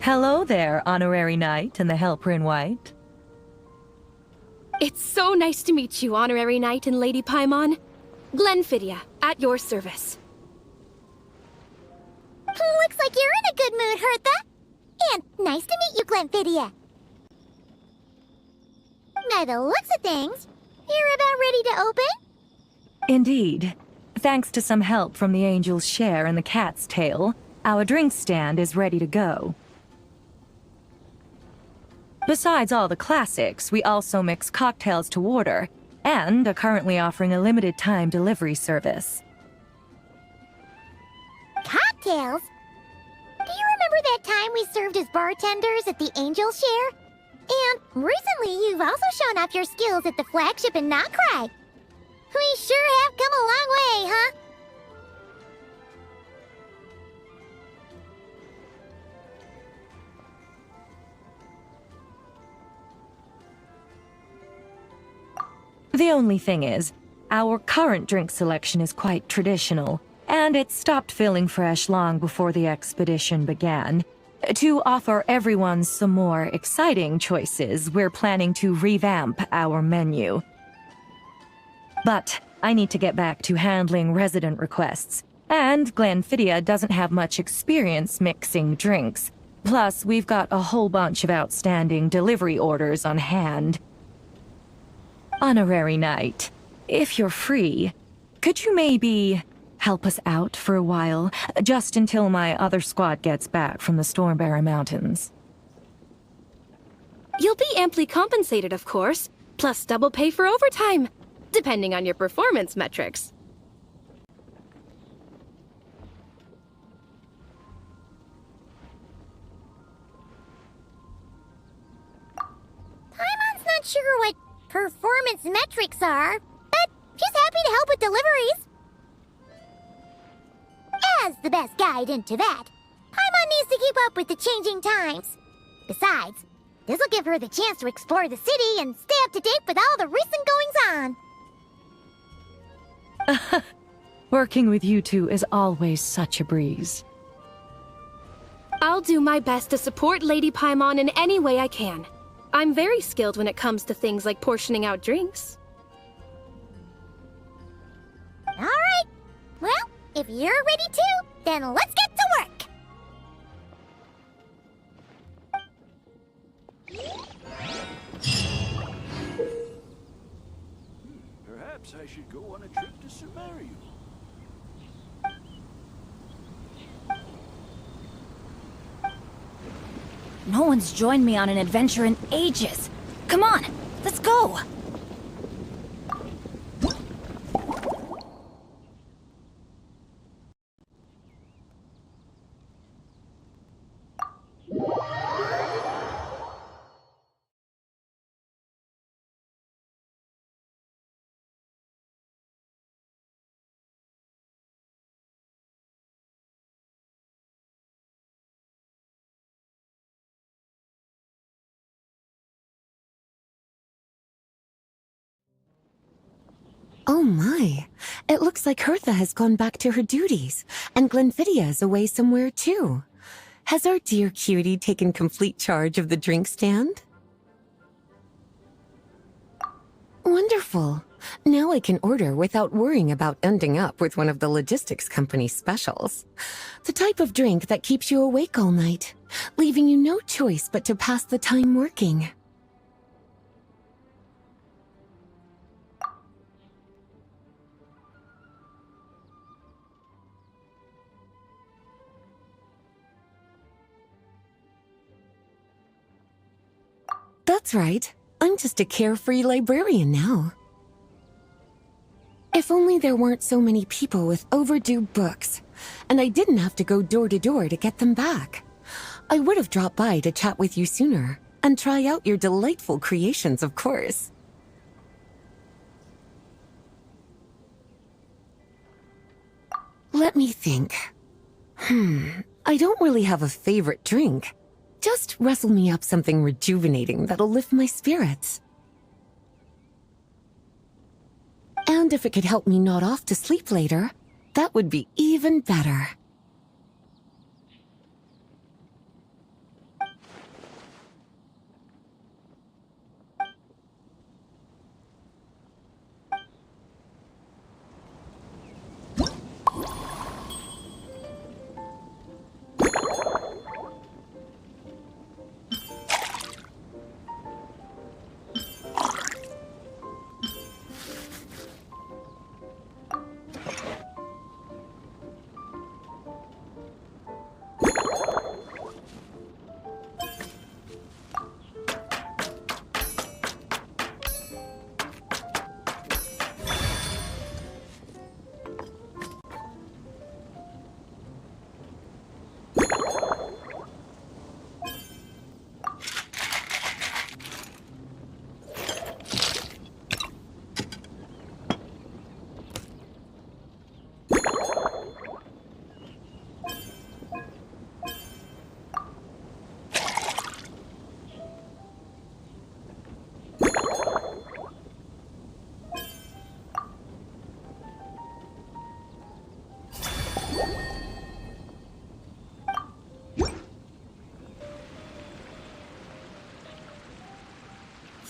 Hello there, Honorary Knight and the Helper in White. It's so nice to meet you, Honorary Knight and Lady Paimon. Glenfidia, at your service. Looks like you're in a good mood, Hertha. And nice to meet you, Glenfidia. By the looks of things, you're about ready to open? Indeed. Thanks to some help from the Angel's Share and the Cat's Tail, our drink stand is ready to go. Besides all the classics, we also mix cocktails to order, and are currently offering a limited-time delivery service. Cocktails? Do you remember that time we served as bartenders at the Angel's Share? And recently you've also shown off your skills at the flagship in Nocrai. We sure have come a long way, huh? The only thing is, our current drink selection is quite traditional, and it stopped feeling fresh long before the expedition began. To offer everyone some more exciting choices, we're planning to revamp our menu. But I need to get back to handling resident requests, and Glenfidia doesn't have much experience mixing drinks. Plus, we've got a whole bunch of outstanding delivery orders on hand. Honorary Knight, if you're free, could you maybe help us out for a while, just until my other squad gets back from the Stormbearer Mountains? You'll be amply compensated, of course, plus double pay for overtime, depending on your performance metrics. Paimon's not sure what performance metrics are, but she's happy to help with deliveries. As the best guide into that, Paimon needs to keep up with the changing times. Besides, this'll give her the chance to explore the city and stay up to date with all the recent goings-on. Working with you two is always such a breeze. I'll do my best to support Lady Paimon in any way I can. I'm very skilled when it comes to things like portioning out drinks. All right. Well, if you're ready too, then let's get to work. Perhaps I should go on a trip to Sumeria. No one's joined me on an adventure in ages. Come on, let's go! Oh my, it looks like Hertha has gone back to her duties, and Glenfidia is away somewhere too. Has our dear cutie taken complete charge of the drink stand? Wonderful. Now I can order without worrying about ending up with one of the logistics company's specials. The type of drink that keeps you awake all night, leaving you no choice but to pass the time working. That's right. I'm just a carefree librarian now. If only there weren't so many people with overdue books, and I didn't have to go door to door to get them back. I would have dropped by to chat with you sooner, and try out your delightful creations, of course. Let me think. I don't really have a favorite drink. Just wrestle me up something rejuvenating that'll lift my spirits. And if it could help me nod off to sleep later, that would be even better.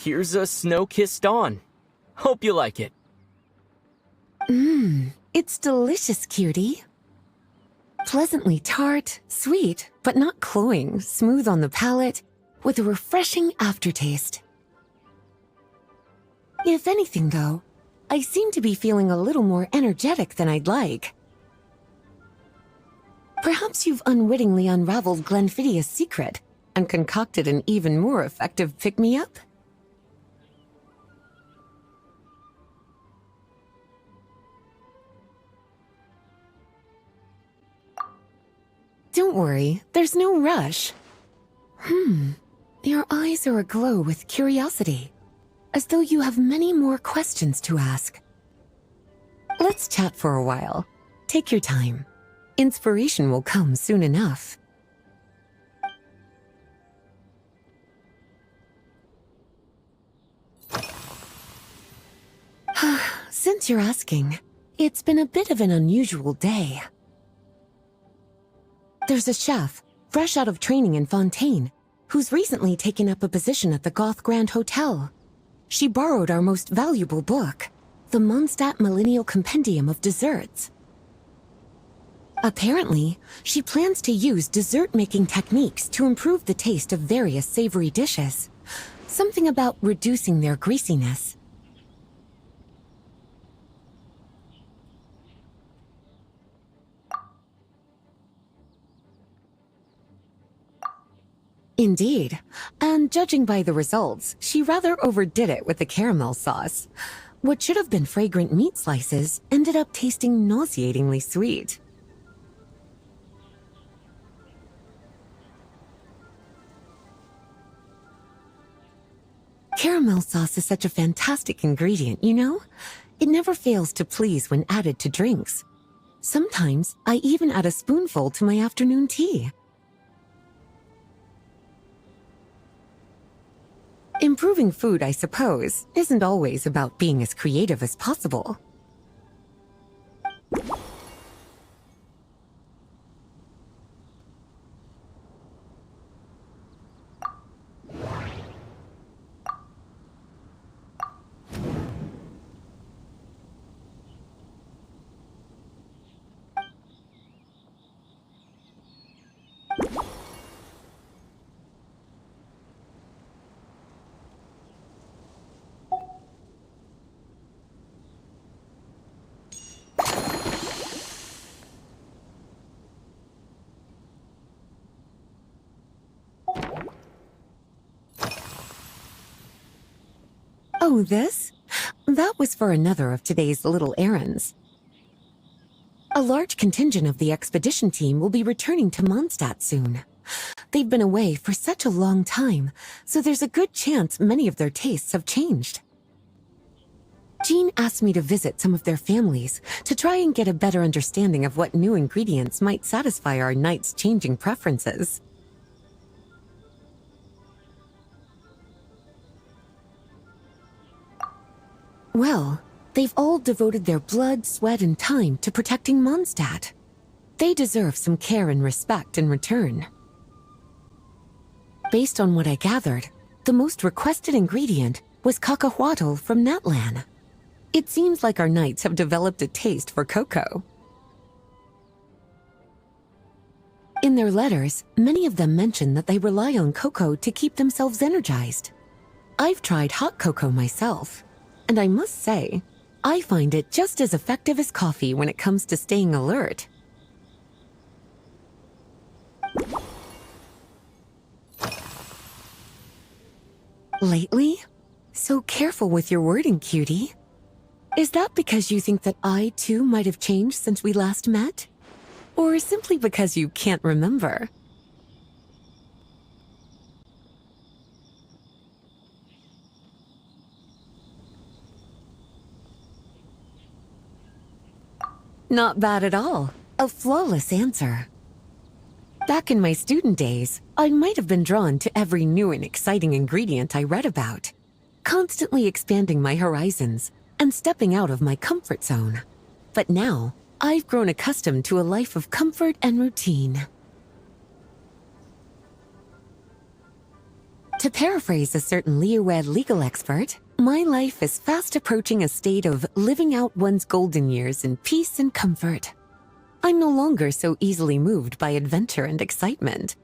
Here's a snow-kissed dawn. Hope you like it. It's delicious, cutie. Pleasantly tart, sweet, but not cloying, smooth on the palate, with a refreshing aftertaste. If anything, though, I seem to be feeling a little more energetic than I'd like. Perhaps you've unwittingly unraveled Glenfiddia's secret and concocted an even more effective pick-me-up? Don't worry, there's no rush. Your eyes are aglow with curiosity, as though you have many more questions to ask. Let's chat for a while. Take your time. Inspiration will come soon enough. Since you're asking, it's been a bit of an unusual day. There's a chef, fresh out of training in Fontaine, who's recently taken up a position at the Goth Grand Hotel. She borrowed our most valuable book, the Mondstadt Millennial Compendium of Desserts. Apparently, she plans to use dessert-making techniques to improve the taste of various savory dishes. Something about reducing their greasiness. Indeed, and judging by the results, she rather overdid it with the caramel sauce. What should have been fragrant meat slices ended up tasting nauseatingly sweet. Caramel sauce is such a fantastic ingredient, you know? It never fails to please when added to drinks. Sometimes, I even add a spoonful to my afternoon tea. Improving food, I suppose, isn't always about being as creative as possible. Oh, this? That was for another of today's little errands. A large contingent of the expedition team will be returning to Mondstadt soon. They've been away for such a long time, so there's a good chance many of their tastes have changed. Jean asked me to visit some of their families to try and get a better understanding of what new ingredients might satisfy our knights' changing preferences. Well, they've all devoted their blood, sweat, and time to protecting Mondstadt. They deserve some care and respect in return. Based on what I gathered, the most requested ingredient was cacahuatl from Natlan. It seems like our knights have developed a taste for cocoa. In their letters, many of them mention that they rely on cocoa to keep themselves energized. I've tried hot cocoa myself. And I must say, I find it just as effective as coffee when it comes to staying alert. Lately? So careful with your wording, cutie. Is that because you think that I, too, might have changed since we last met? Or simply because you can't remember? Not bad at all. A flawless answer. Back in my student days, I might have been drawn to every new and exciting ingredient I read about, constantly expanding my horizons and stepping out of my comfort zone. But now, I've grown accustomed to a life of comfort and routine. To paraphrase a certain Leewed legal expert, my life is fast approaching a state of living out one's golden years in peace and comfort. I'm no longer so easily moved by adventure and excitement.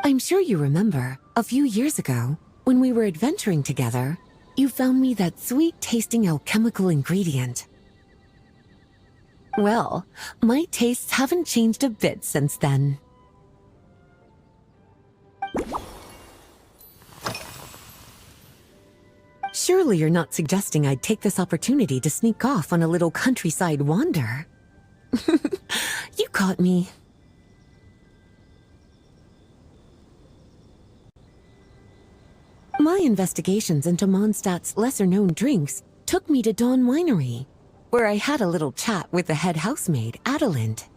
I'm sure you remember, a few years ago, when we were adventuring together, you found me that sweet-tasting alchemical ingredient. Well, my tastes haven't changed a bit since then. Surely you're not suggesting I'd take this opportunity to sneak off on a little countryside wander? You caught me. My investigations into Mondstadt's lesser-known drinks took me to Dawn Winery, where I had a little chat with the head housemaid, Adelind.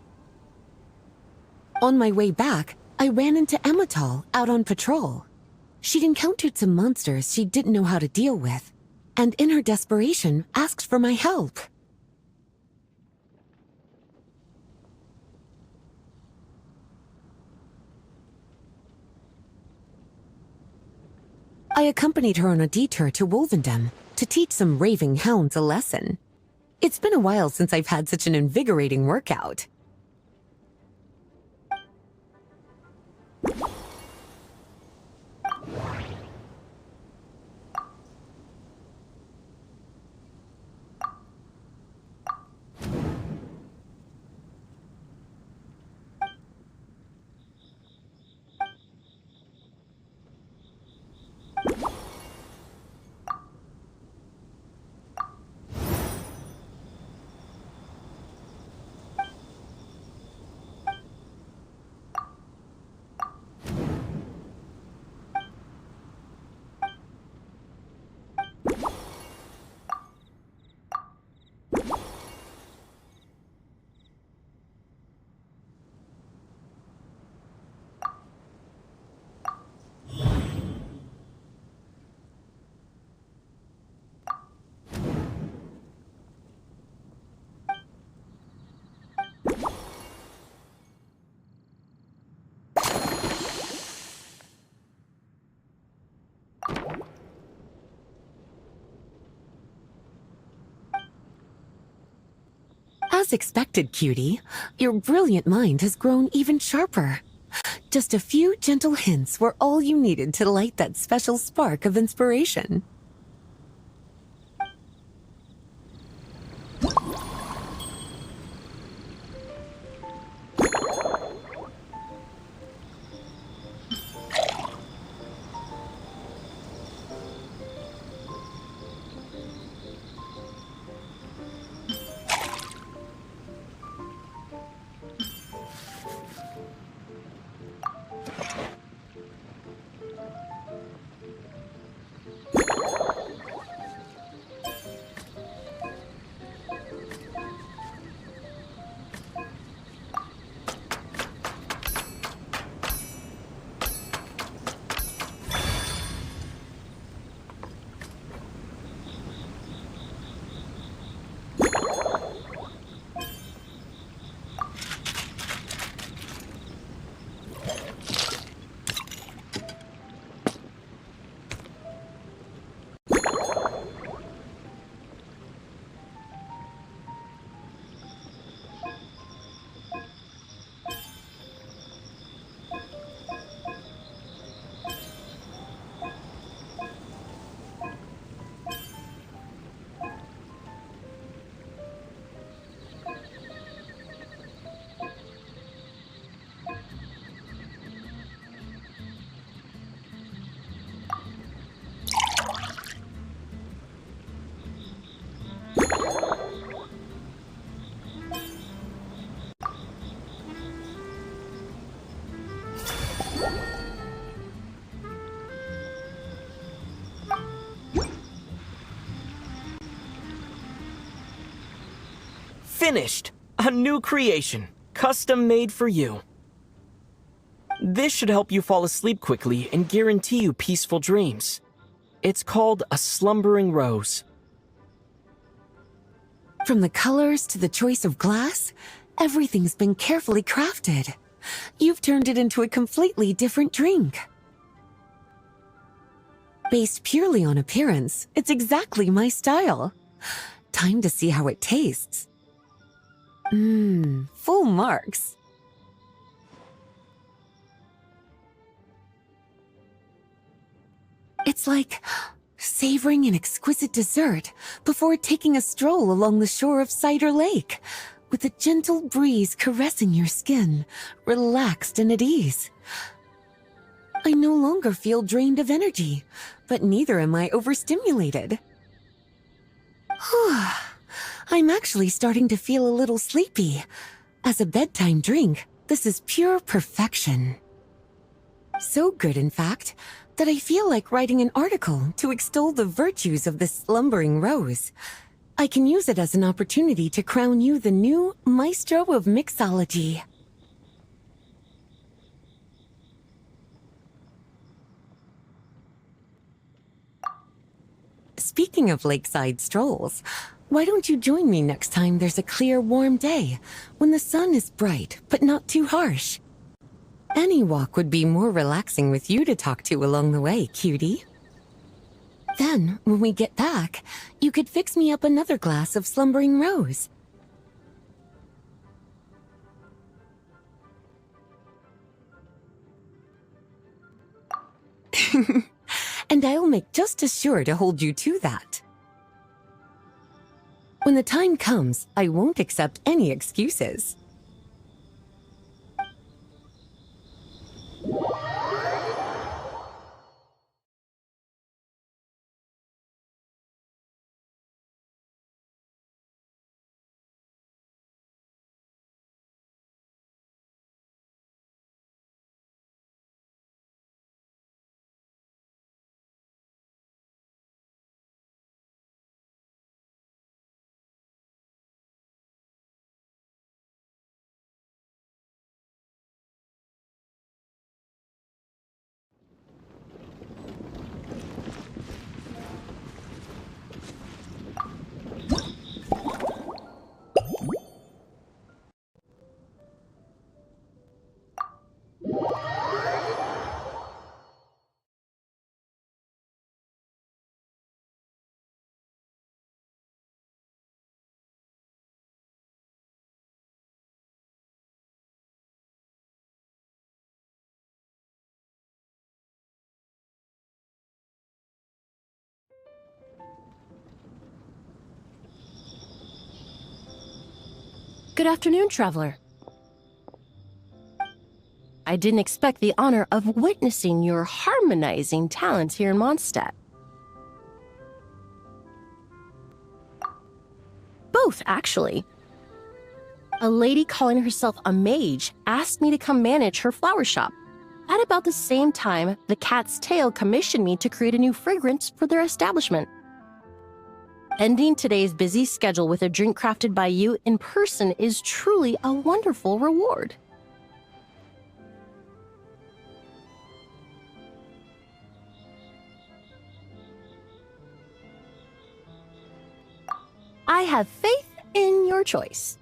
On my way back, I ran into Emmetall out on patrol. She'd encountered some monsters she didn't know how to deal with, and in her desperation, asked for my help. I accompanied her on a detour to Wolvendam to teach some raving hounds a lesson. It's been a while since I've had such an invigorating workout. As expected, cutie, your brilliant mind has grown even sharper. Just a few gentle hints were all you needed to light that special spark of inspiration. Finished! A new creation, custom made for you. This should help you fall asleep quickly and guarantee you peaceful dreams. It's called a slumbering rose. From the colors to the choice of glass, everything's been carefully crafted. You've turned it into a completely different drink. Based purely on appearance, it's exactly my style. Time to see how it tastes. Full marks. It's like savoring an exquisite dessert before taking a stroll along the shore of Cider Lake, with a gentle breeze caressing your skin, relaxed and at ease. I no longer feel drained of energy, but neither am I overstimulated. I'm actually starting to feel a little sleepy. As a bedtime drink, this is pure perfection. So good, in fact, that I feel like writing an article to extol the virtues of this slumbering rose. I can use it as an opportunity to crown you the new maestro of mixology. Speaking of lakeside strolls, why don't you join me next time there's a clear, warm day, when the sun is bright but not too harsh? Any walk would be more relaxing with you to talk to along the way, cutie. Then, when we get back, you could fix me up another glass of slumbering rose. And I'll make just as sure to hold you to that. When the time comes, I won't accept any excuses. Good afternoon, traveler. I didn't expect the honor of witnessing your harmonizing talents here in Mondstadt. Both, actually. A lady calling herself a mage asked me to come manage her flower shop. At about the same time, the Cat's Tail commissioned me to create a new fragrance for their establishment. Ending today's busy schedule with a drink crafted by you in person is truly a wonderful reward. I have faith in your choice.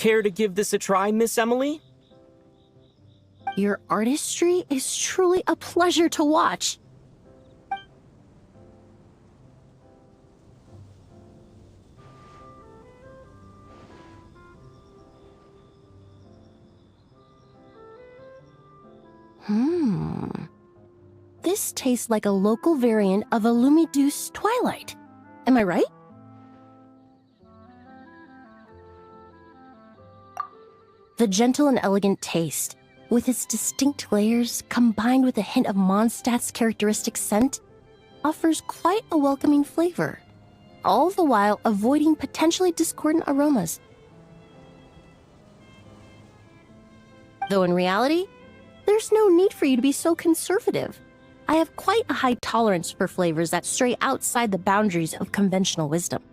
Care to give this a try, Miss Emily? Your artistry is truly a pleasure to watch. This tastes like a local variant of a Lumiduce Twilight. Am I right? The gentle and elegant taste, with its distinct layers combined with a hint of Mondstadt's characteristic scent, offers quite a welcoming flavor, all the while avoiding potentially discordant aromas. Though in reality, there's no need for you to be so conservative. I have quite a high tolerance for flavors that stray outside the boundaries of conventional wisdom.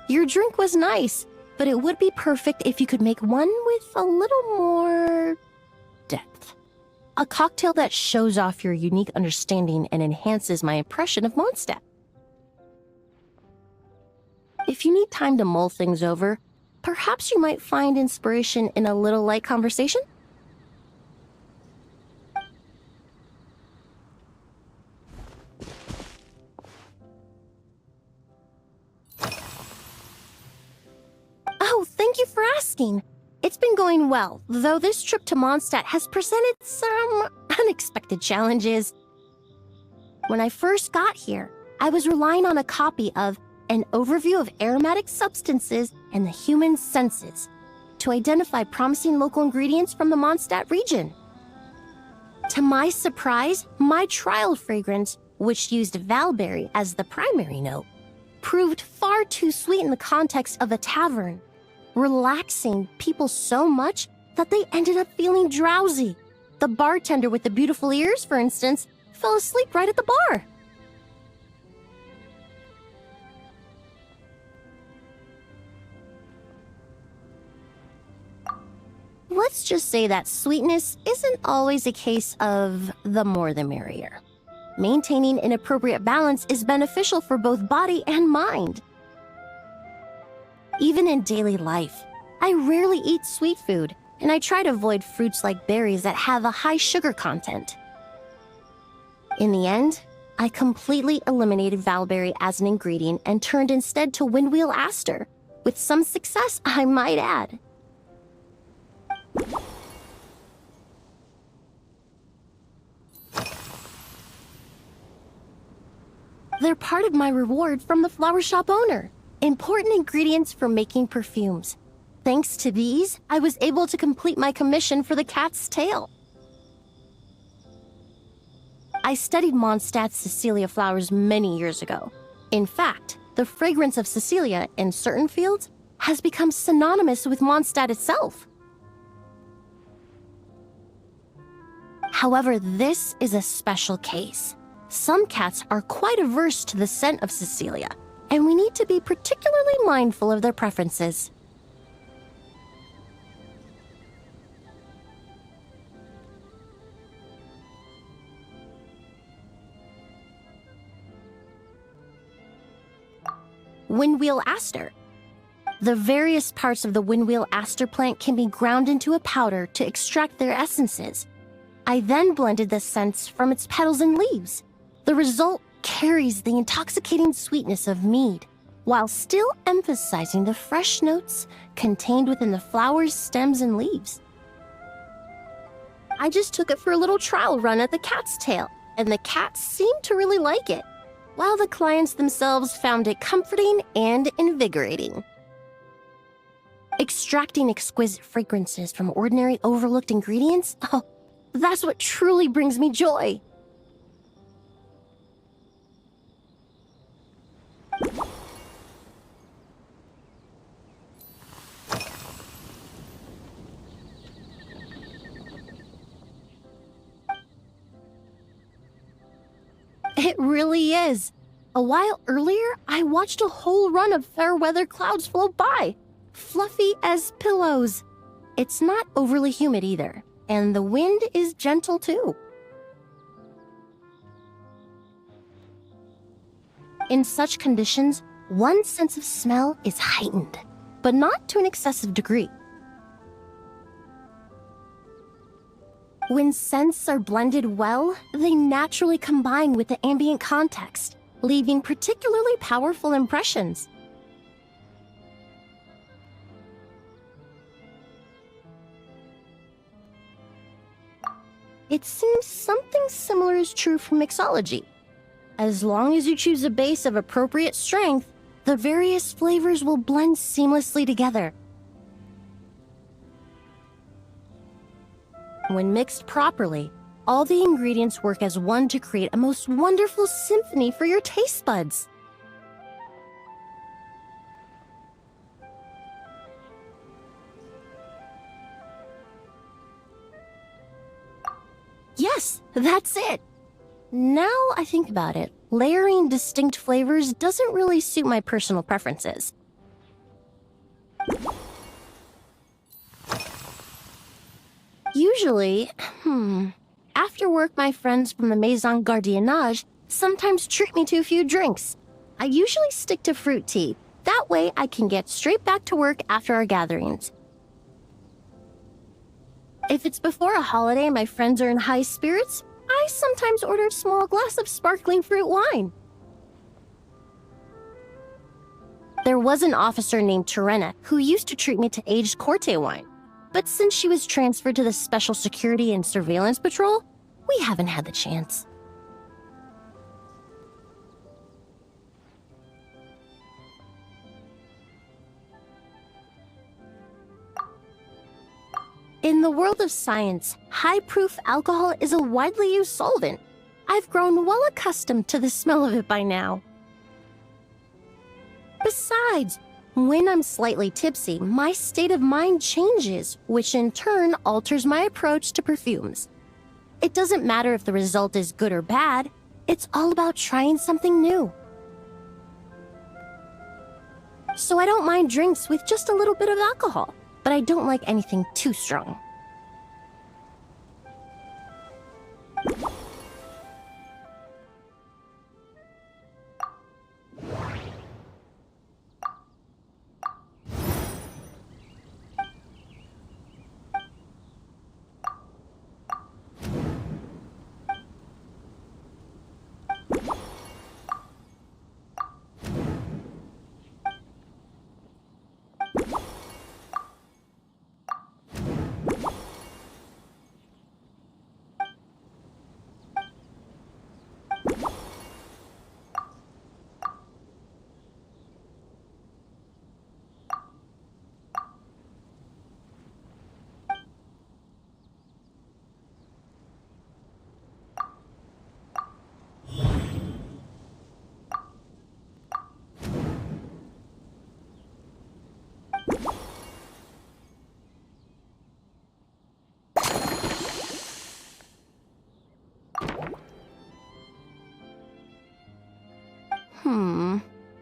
Your drink was nice, but it would be perfect if you could make one with a little more depth. A cocktail that shows off your unique understanding and enhances my impression of Mondstadt. If you need time to mull things over, perhaps you might find inspiration in a little light conversation? Oh, thank you for asking. It's been going well, though this trip to Mondstadt has presented some unexpected challenges. When I first got here, I was relying on a copy of An Overview of Aromatic Substances and the Human Senses to identify promising local ingredients from the Mondstadt region. To my surprise, my trial fragrance, which used Valberry as the primary note, proved far too sweet in the context of a tavern, relaxing people so much that they ended up feeling drowsy. The bartender with the beautiful ears, for instance, fell asleep right at the bar. Let's just say that sweetness isn't always a case of the more the merrier. Maintaining an appropriate balance is beneficial for both body and mind. Even in daily life, I rarely eat sweet food, and I try to avoid fruits like berries that have a high sugar content. In the end, I completely eliminated Valberry as an ingredient and turned instead to windwheel aster, with some success, I might add. They're part of my reward from the flower shop owner. Important ingredients for making perfumes. Thanks to these, I was able to complete my commission for the cat's tail. I studied Mondstadt's Cecilia flowers many years ago. In fact, the fragrance of Cecilia in certain fields has become synonymous with Mondstadt itself. However, this is a special case. Some cats are quite averse to the scent of Cecilia, and we need to be particularly mindful of their preferences. Windwheel aster. The various parts of the windwheel aster plant can be ground into a powder to extract their essences. I then blended the scents from its petals and leaves. The result carries the intoxicating sweetness of mead, while still emphasizing the fresh notes contained within the flower's stems and leaves. I just took it for a little trial run at the cat's tail, and the cats seemed to really like it, while the clients themselves found it comforting and invigorating. Extracting exquisite fragrances from ordinary overlooked ingredients? Oh, that's what truly brings me joy. It really is. A while earlier, I watched a whole run of fair weather clouds float by, fluffy as pillows. It's not overly humid either, and the wind is gentle too. In such conditions, one's sense of smell is heightened, but not to an excessive degree. When scents are blended well, they naturally combine with the ambient context, leaving particularly powerful impressions. It seems something similar is true for mixology. As long as you choose a base of appropriate strength, the various flavors will blend seamlessly together. When mixed properly, all the ingredients work as one to create a most wonderful symphony for your taste buds. Yes, that's it. Now I think about it, layering distinct flavors doesn't really suit my personal preferences. Usually, after work my friends from the Maison Gardiennage sometimes treat me to a few drinks. I usually stick to fruit tea. That way I can get straight back to work after our gatherings. If it's before a holiday and my friends are in high spirits, I sometimes order a small glass of sparkling fruit wine. There was an officer named Terena who used to treat me to aged Corte wine. But since she was transferred to the Special Security and Surveillance Patrol, we haven't had the chance. In the world of science, high-proof alcohol is a widely used solvent. I've grown well accustomed to the smell of it by now. Besides, when I'm slightly tipsy, my state of mind changes, which in turn alters my approach to perfumes. It doesn't matter if the result is good or bad, it's all about trying something new. So I don't mind drinks with just a little bit of alcohol, but I don't like anything too strong.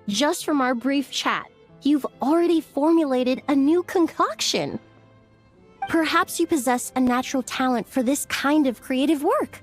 Just from our brief chat, you've already formulated a new concoction. Perhaps you possess a natural talent for this kind of creative work.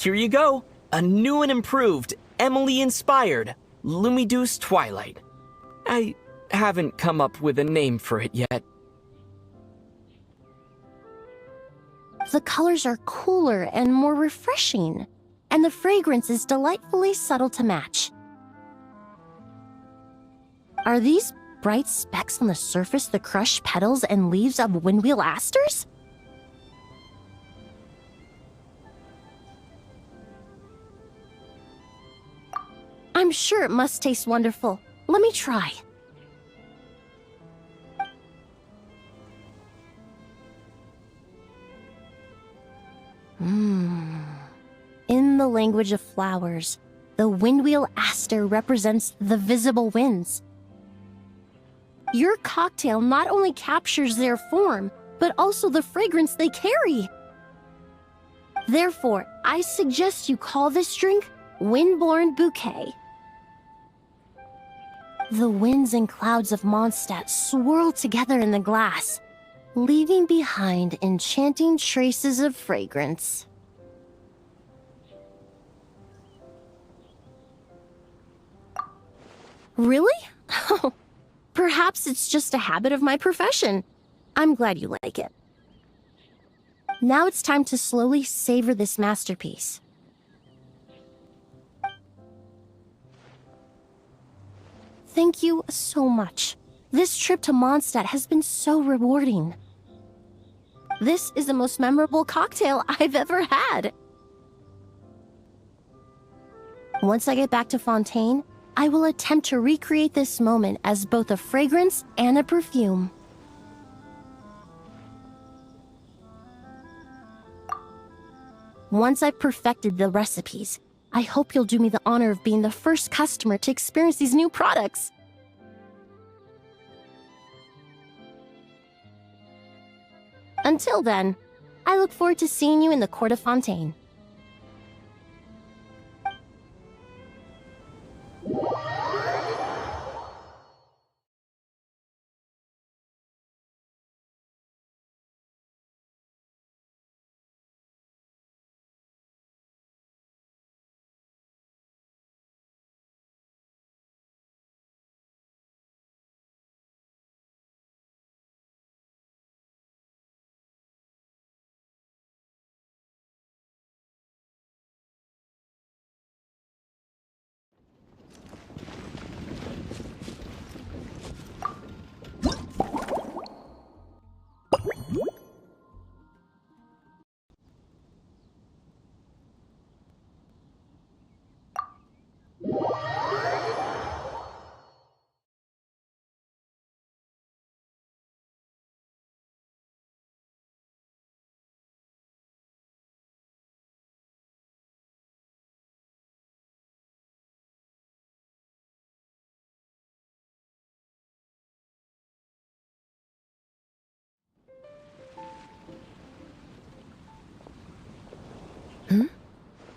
Here you go. A new and improved, Emily-inspired Lumideuse Twilight. I haven't come up with a name for it yet. The colors are cooler and more refreshing, and the fragrance is delightfully subtle to match. Are these bright specks on the surface the crushed petals and leaves of windwheel asters? I'm sure it must taste wonderful. Let me try. In the language of flowers, the windwheel aster represents the visible winds. Your cocktail not only captures their form, but also the fragrance they carry. Therefore, I suggest you call this drink Windborne Bouquet. The winds and clouds of Mondstadt swirl together in the glass, leaving behind enchanting traces of fragrance. Really? Oh, perhaps it's just a habit of my profession. I'm glad you like it. Now it's time to slowly savor this masterpiece. Thank you so much. This trip to Mondstadt has been so rewarding. This is the most memorable cocktail I've ever had. Once I get back to Fontaine, I will attempt to recreate this moment as both a fragrance and a perfume. Once I've perfected the recipes, I hope you'll do me the honor of being the first customer to experience these new products. Until then, I look forward to seeing you in the Court of Fontaine.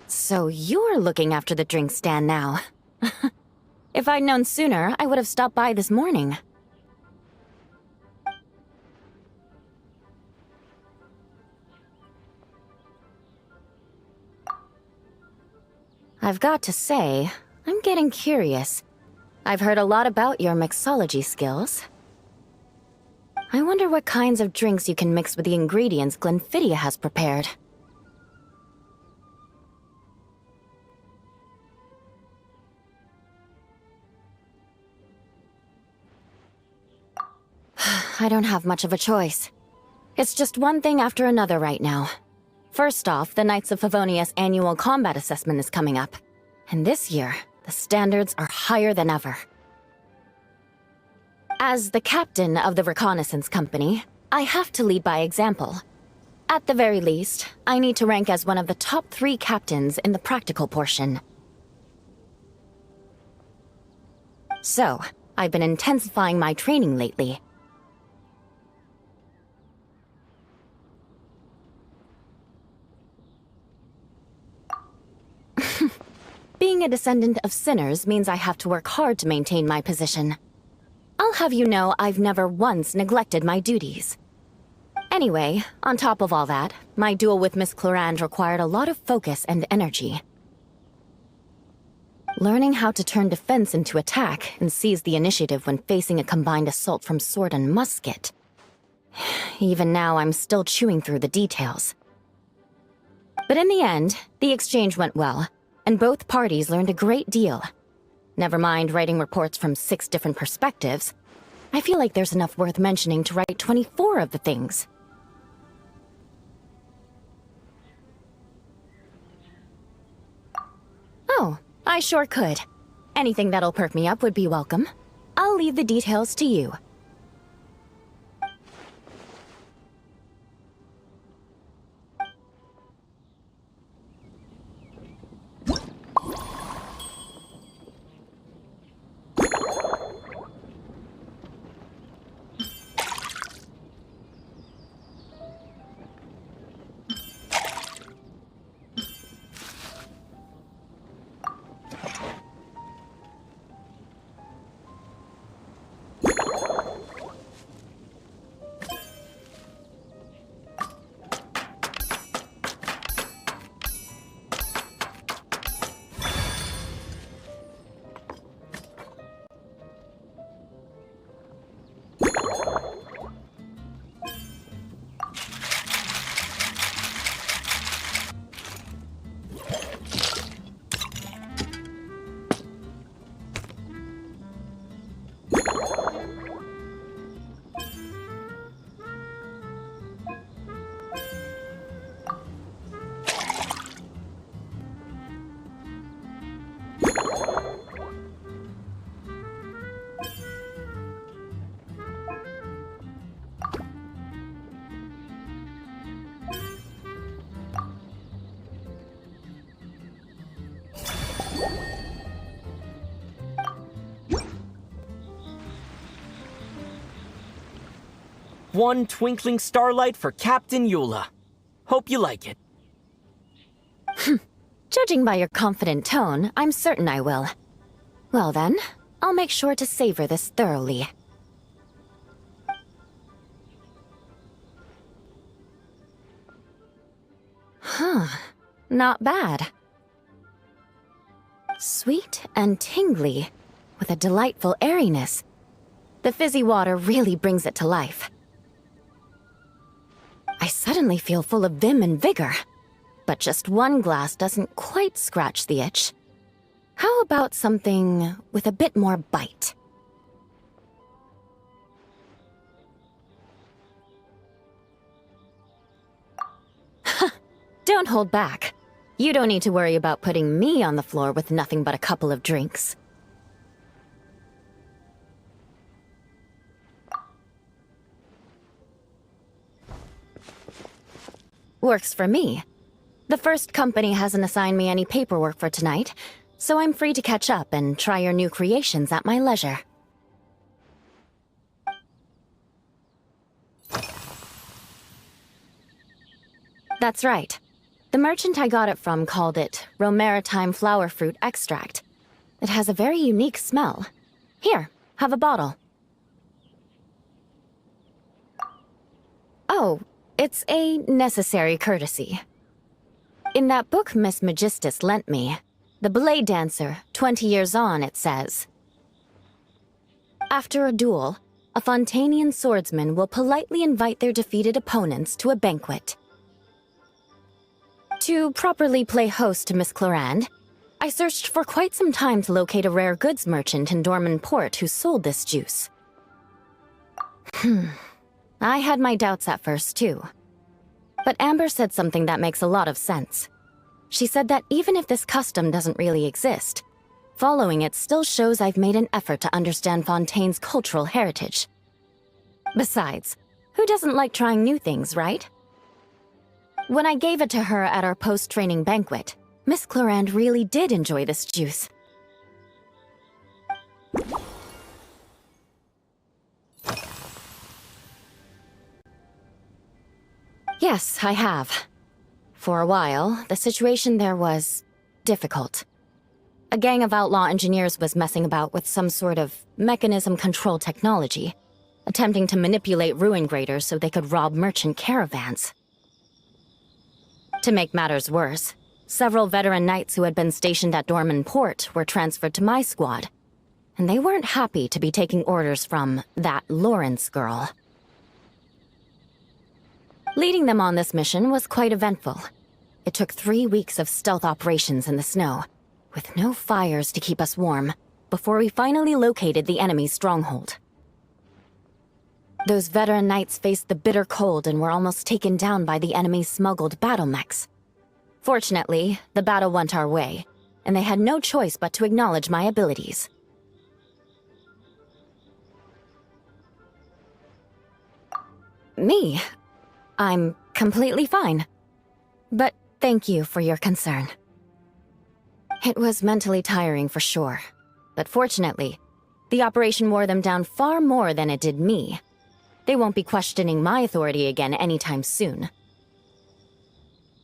So you're looking after the drink stand now. If I'd known sooner, I would have stopped by this morning. I've got to say, I'm getting curious. I've heard a lot about your mixology skills. I wonder what kinds of drinks you can mix with the ingredients Glenfiddich has prepared. I don't have much of a choice. It's just one thing after another right now. First off, the Knights of Favonia's annual combat assessment is coming up. And this year, the standards are higher than ever. As the captain of the reconnaissance company, I have to lead by example. At the very least, I need to rank as one of the top 3 captains in the practical portion. So, I've been intensifying my training lately. Being a descendant of sinners means I have to work hard to maintain my position. I'll have you know I've never once neglected my duties. Anyway, on top of all that, my duel with Miss Clorand required a lot of focus and energy. Learning how to turn defense into attack and seize the initiative when facing a combined assault from sword and musket. Even now, I'm still chewing through the details. But in the end, the exchange went well, and both parties learned a great deal. Never mind writing reports from 6 different perspectives, I feel like there's enough worth mentioning to write 24 of the things. Oh, I sure could. Anything that'll perk me up would be welcome. I'll leave the details to you. One twinkling starlight for Captain Eula. Hope you like it. Judging by your confident tone, I'm certain I will. Well then, I'll make sure to savor this thoroughly. Huh, not bad. Sweet and tingly, with a delightful airiness. The fizzy water really brings it to life. I suddenly feel full of vim and vigor, but just one glass doesn't quite scratch the itch. How about something with a bit more bite? Don't hold back. You don't need to worry about putting me on the floor with nothing but a couple of drinks. Works for me. The first company hasn't assigned me any paperwork for tonight, so I'm free to catch up and try your new creations at my leisure. That's right. The merchant I got it from called it Romaritime Flower Fruit Extract. It has a very unique smell. Here, have a bottle. Oh, it's a necessary courtesy. In that book Miss Magistus lent me, The Blade Dancer, 20 Years On, it says, after a duel, a Fontanian swordsman will politely invite their defeated opponents to a banquet. To properly play host to Miss Clorand, I searched for quite some time to locate a rare goods merchant in Dorman Port who sold this juice. I had my doubts at first, too. But Amber said something that makes a lot of sense. She said that even if this custom doesn't really exist, following it still shows I've made an effort to understand Fontaine's cultural heritage. Besides, who doesn't like trying new things, right? When I gave it to her at our post-training banquet, Miss Clorand really did enjoy this juice. Yes, I have. For a while, the situation there was difficult. A gang of outlaw engineers was messing about with some sort of mechanism control technology, attempting to manipulate ruin graders so they could rob merchant caravans. To make matters worse, several veteran knights who had been stationed at Dorman Port were transferred to my squad, and they weren't happy to be taking orders from that Lawrence girl. Leading them on this mission was quite eventful. It took 3 weeks of stealth operations in the snow, with no fires to keep us warm, before we finally located the enemy's stronghold. Those veteran knights faced the bitter cold and were almost taken down by the enemy's smuggled battle mechs. Fortunately, the battle went our way, and they had no choice but to acknowledge my abilities. Me? I'm completely fine. But thank you for your concern. It was mentally tiring for sure, but fortunately, the operation wore them down far more than it did me. They won't be questioning my authority again anytime soon.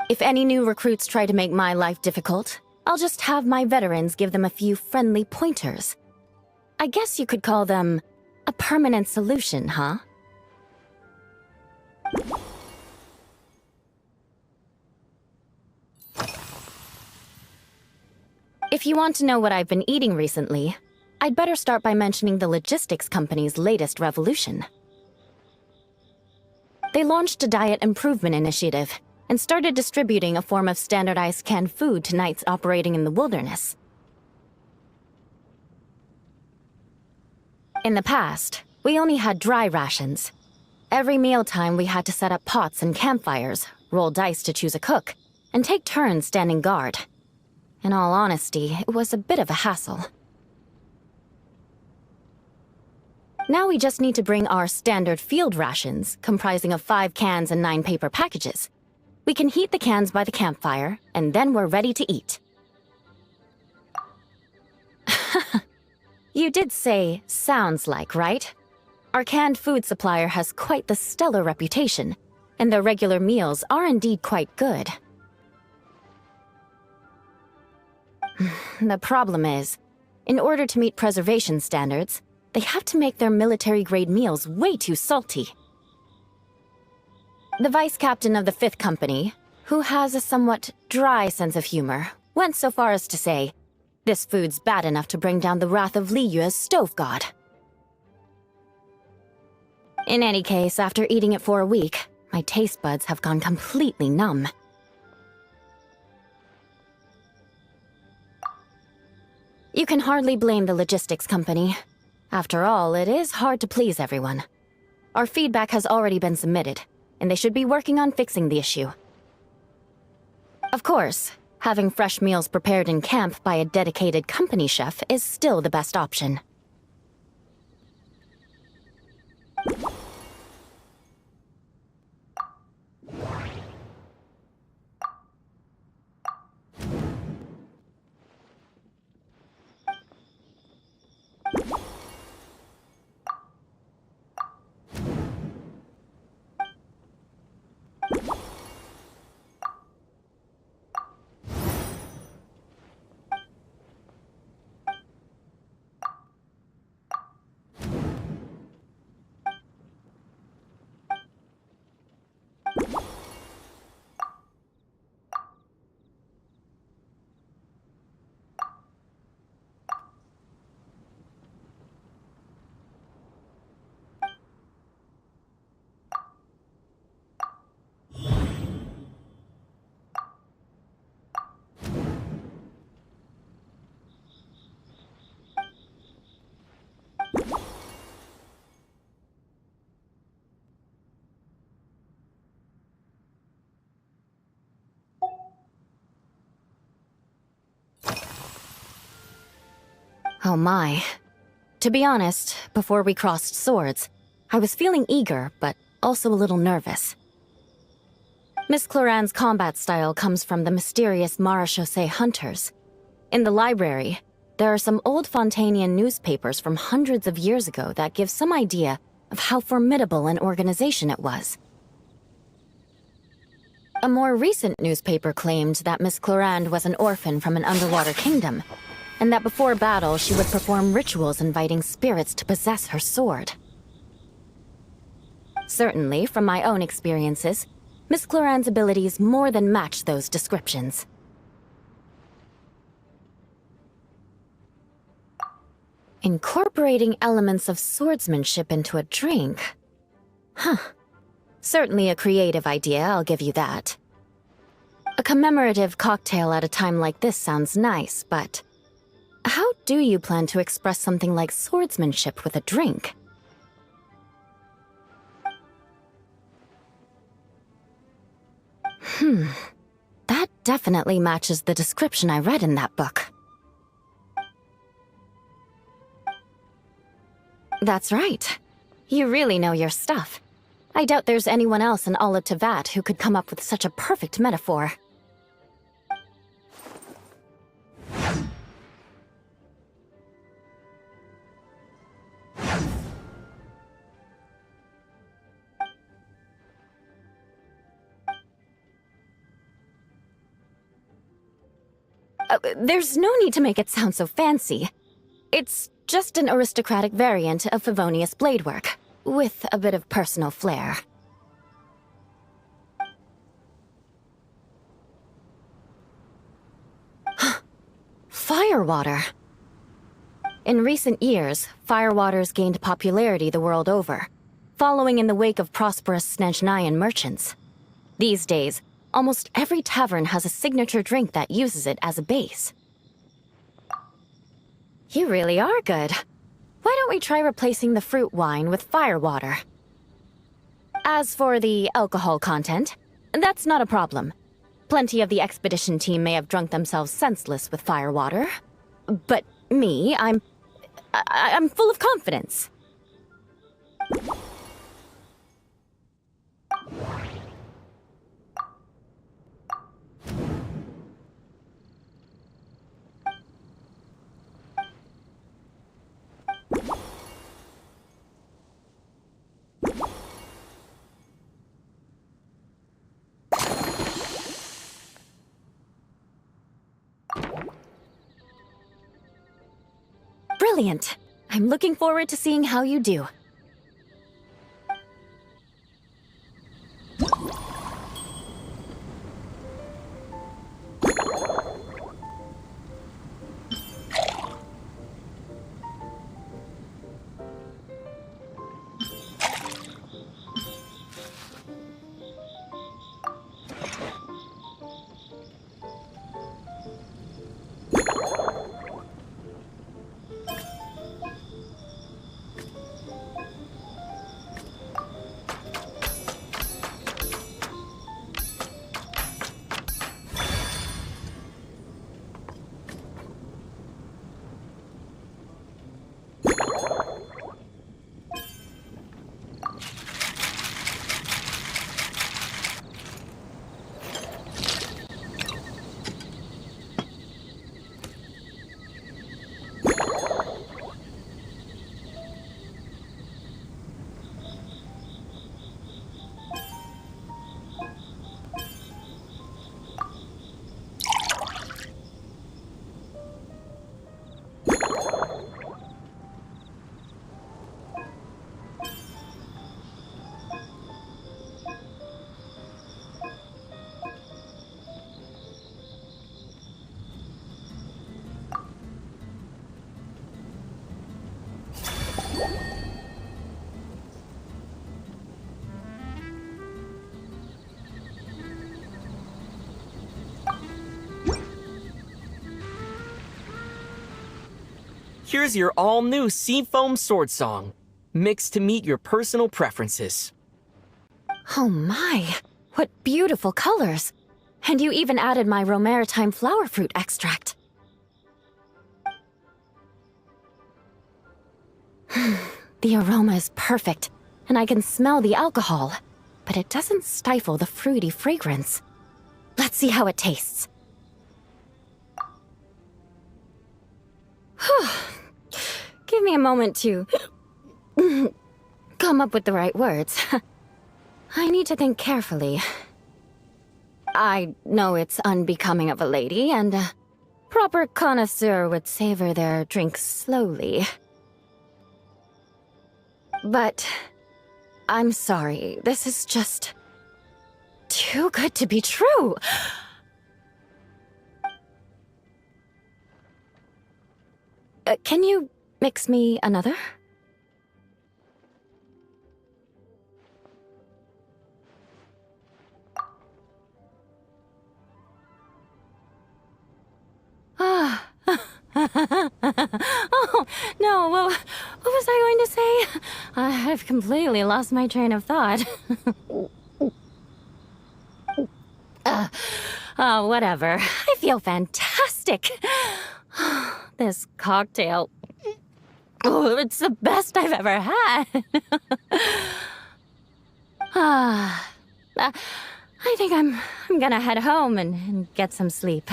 If any new recruits try to make my life difficult, I'll just have my veterans give them a few friendly pointers. I guess you could call them a permanent solution, huh? If you want to know what I've been eating recently, I'd better start by mentioning the logistics company's latest revolution. They launched a diet improvement initiative and started distributing a form of standardized canned food to knights operating in the wilderness. In the past, we only had dry rations. Every mealtime we had to set up pots and campfires, roll dice to choose a cook, and take turns standing guard. In all honesty, it was a bit of a hassle. Now we just need to bring our standard field rations, comprising of 5 cans and 9 paper packages. We can heat the cans by the campfire, and then we're ready to eat. You did say, sounds like, right? Our canned food supplier has quite the stellar reputation, and their regular meals are indeed quite good. The problem is, in order to meet preservation standards, they have to make their military-grade meals way too salty. The vice captain of the 5th Company, who has a somewhat dry sense of humor, went so far as to say, "This food's bad enough to bring down the wrath of Li Yue's stove god." In any case, after eating it for a week, my taste buds have gone completely numb. You can hardly blame the logistics company. After all, it is hard to please everyone. Our feedback has already been submitted, and they should be working on fixing the issue. Of course, having fresh meals prepared in camp by a dedicated company chef is still the best option. Oh my. To be honest, before we crossed swords, I was feeling eager, but also a little nervous. Miss Cloran's combat style comes from the mysterious Marechaussee hunters. In the library, there are some old Fontanian newspapers from hundreds of years ago that give some idea of how formidable an organization it was. A more recent newspaper claimed that Miss Cloran was an orphan from an underwater kingdom, and that before battle she would perform rituals inviting spirits to possess her sword. Certainly, from my own experiences, Miss Cloran's abilities more than match those descriptions. Incorporating elements of swordsmanship into a drink? Huh. Certainly a creative idea, I'll give you that. A commemorative cocktail at a time like this sounds nice, but how do you plan to express something like swordsmanship with a drink? That definitely matches the description I read in that book. That's right. You really know your stuff. I doubt there's anyone else in all of Tevat who could come up with such a perfect metaphor. There's no need to make it sound so fancy. It's just an aristocratic variant of Favonius bladework, with a bit of personal flair. Firewater. In recent years, firewaters gained popularity the world over, following in the wake of prosperous Snezhnayan merchants. These days, almost every tavern has a signature drink that uses it as a base. You really are good. Why don't we try replacing the fruit wine with firewater? As for the alcohol content, that's not a problem. Plenty of the expedition team may have drunk themselves senseless with firewater. But me, I'm full of confidence. Brilliant! I'm looking forward to seeing how you do. Here's your all-new Seafoam Sword Song, mixed to meet your personal preferences. Oh my, what beautiful colors! And you even added my Romaritime flower fruit extract. The aroma is perfect, and I can smell the alcohol, but it doesn't stifle the fruity fragrance. Let's see how it tastes. Give me a moment to come up with the right words. I need to think carefully. I know it's unbecoming of a lady, and a proper connoisseur would savor their drinks slowly. But I'm sorry. This is just too good to be true. Can you mix me another? Ah. Oh, no, what was I going to say? I've completely lost my train of thought. Whatever. I feel fantastic. This cocktail. Oh, it's the best I've ever had. I think I'm gonna head home and get some sleep.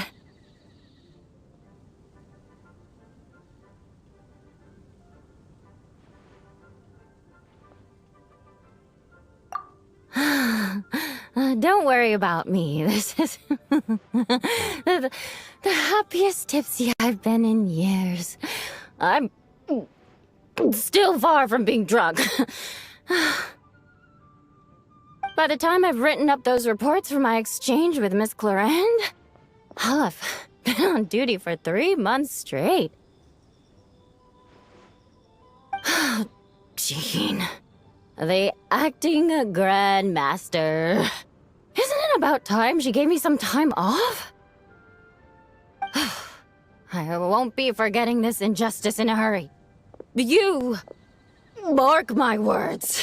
Don't worry about me. This is the happiest tipsy I've been in years. I'm still far from being drunk. By the time I've written up those reports for my exchange with Miss Clarend, I'll have been on duty for 3 months straight. Jean. The acting grandmaster. Isn't it about time she gave me some time off? I won't be forgetting this injustice in a hurry. You mark my words.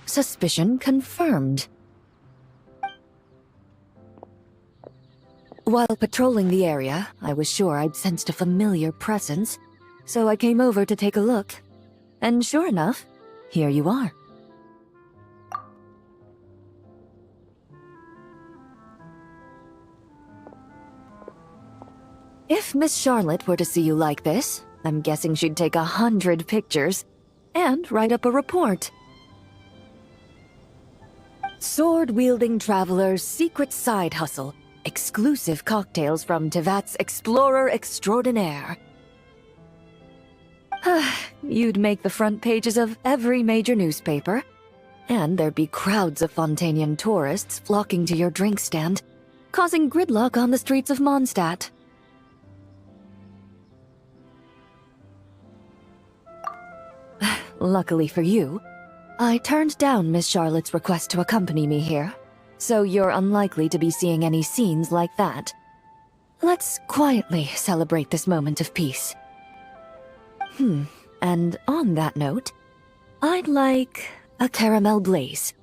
Suspicion confirmed. While patrolling the area, I was sure I'd sensed a familiar presence, so I came over to take a look. And sure enough, here you are. If Miss Charlotte were to see you like this, I'm guessing she'd take 100 pictures and write up a report. Sword-wielding traveler's secret side hustle. Exclusive cocktails from Tevat's Explorer Extraordinaire. You'd make the front pages of every major newspaper. And there'd be crowds of Fontanian tourists flocking to your drink stand, causing gridlock on the streets of Mondstadt. Luckily for you, I turned down Miss Charlotte's request to accompany me here, so you're unlikely to be seeing any scenes like that. Let's quietly celebrate this moment of peace. And on that note, I'd like a caramel glaze.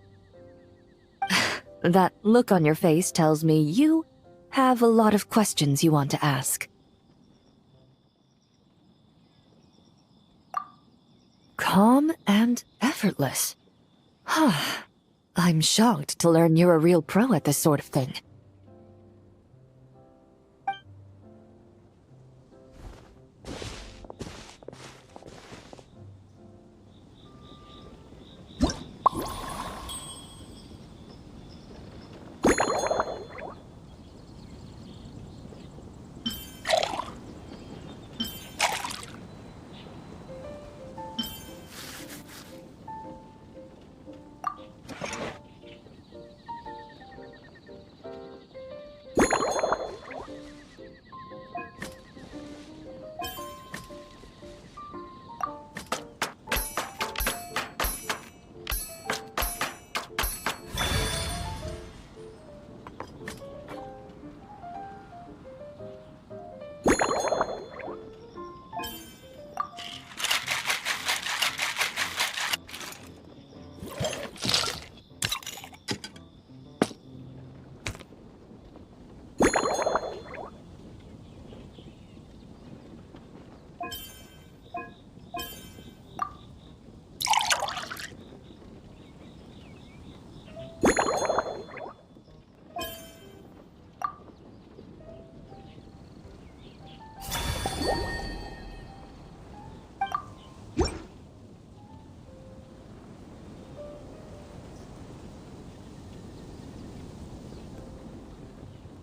That look on your face tells me you have a lot of questions you want to ask. Calm and effortless. I'm shocked to learn you're a real pro at this sort of thing.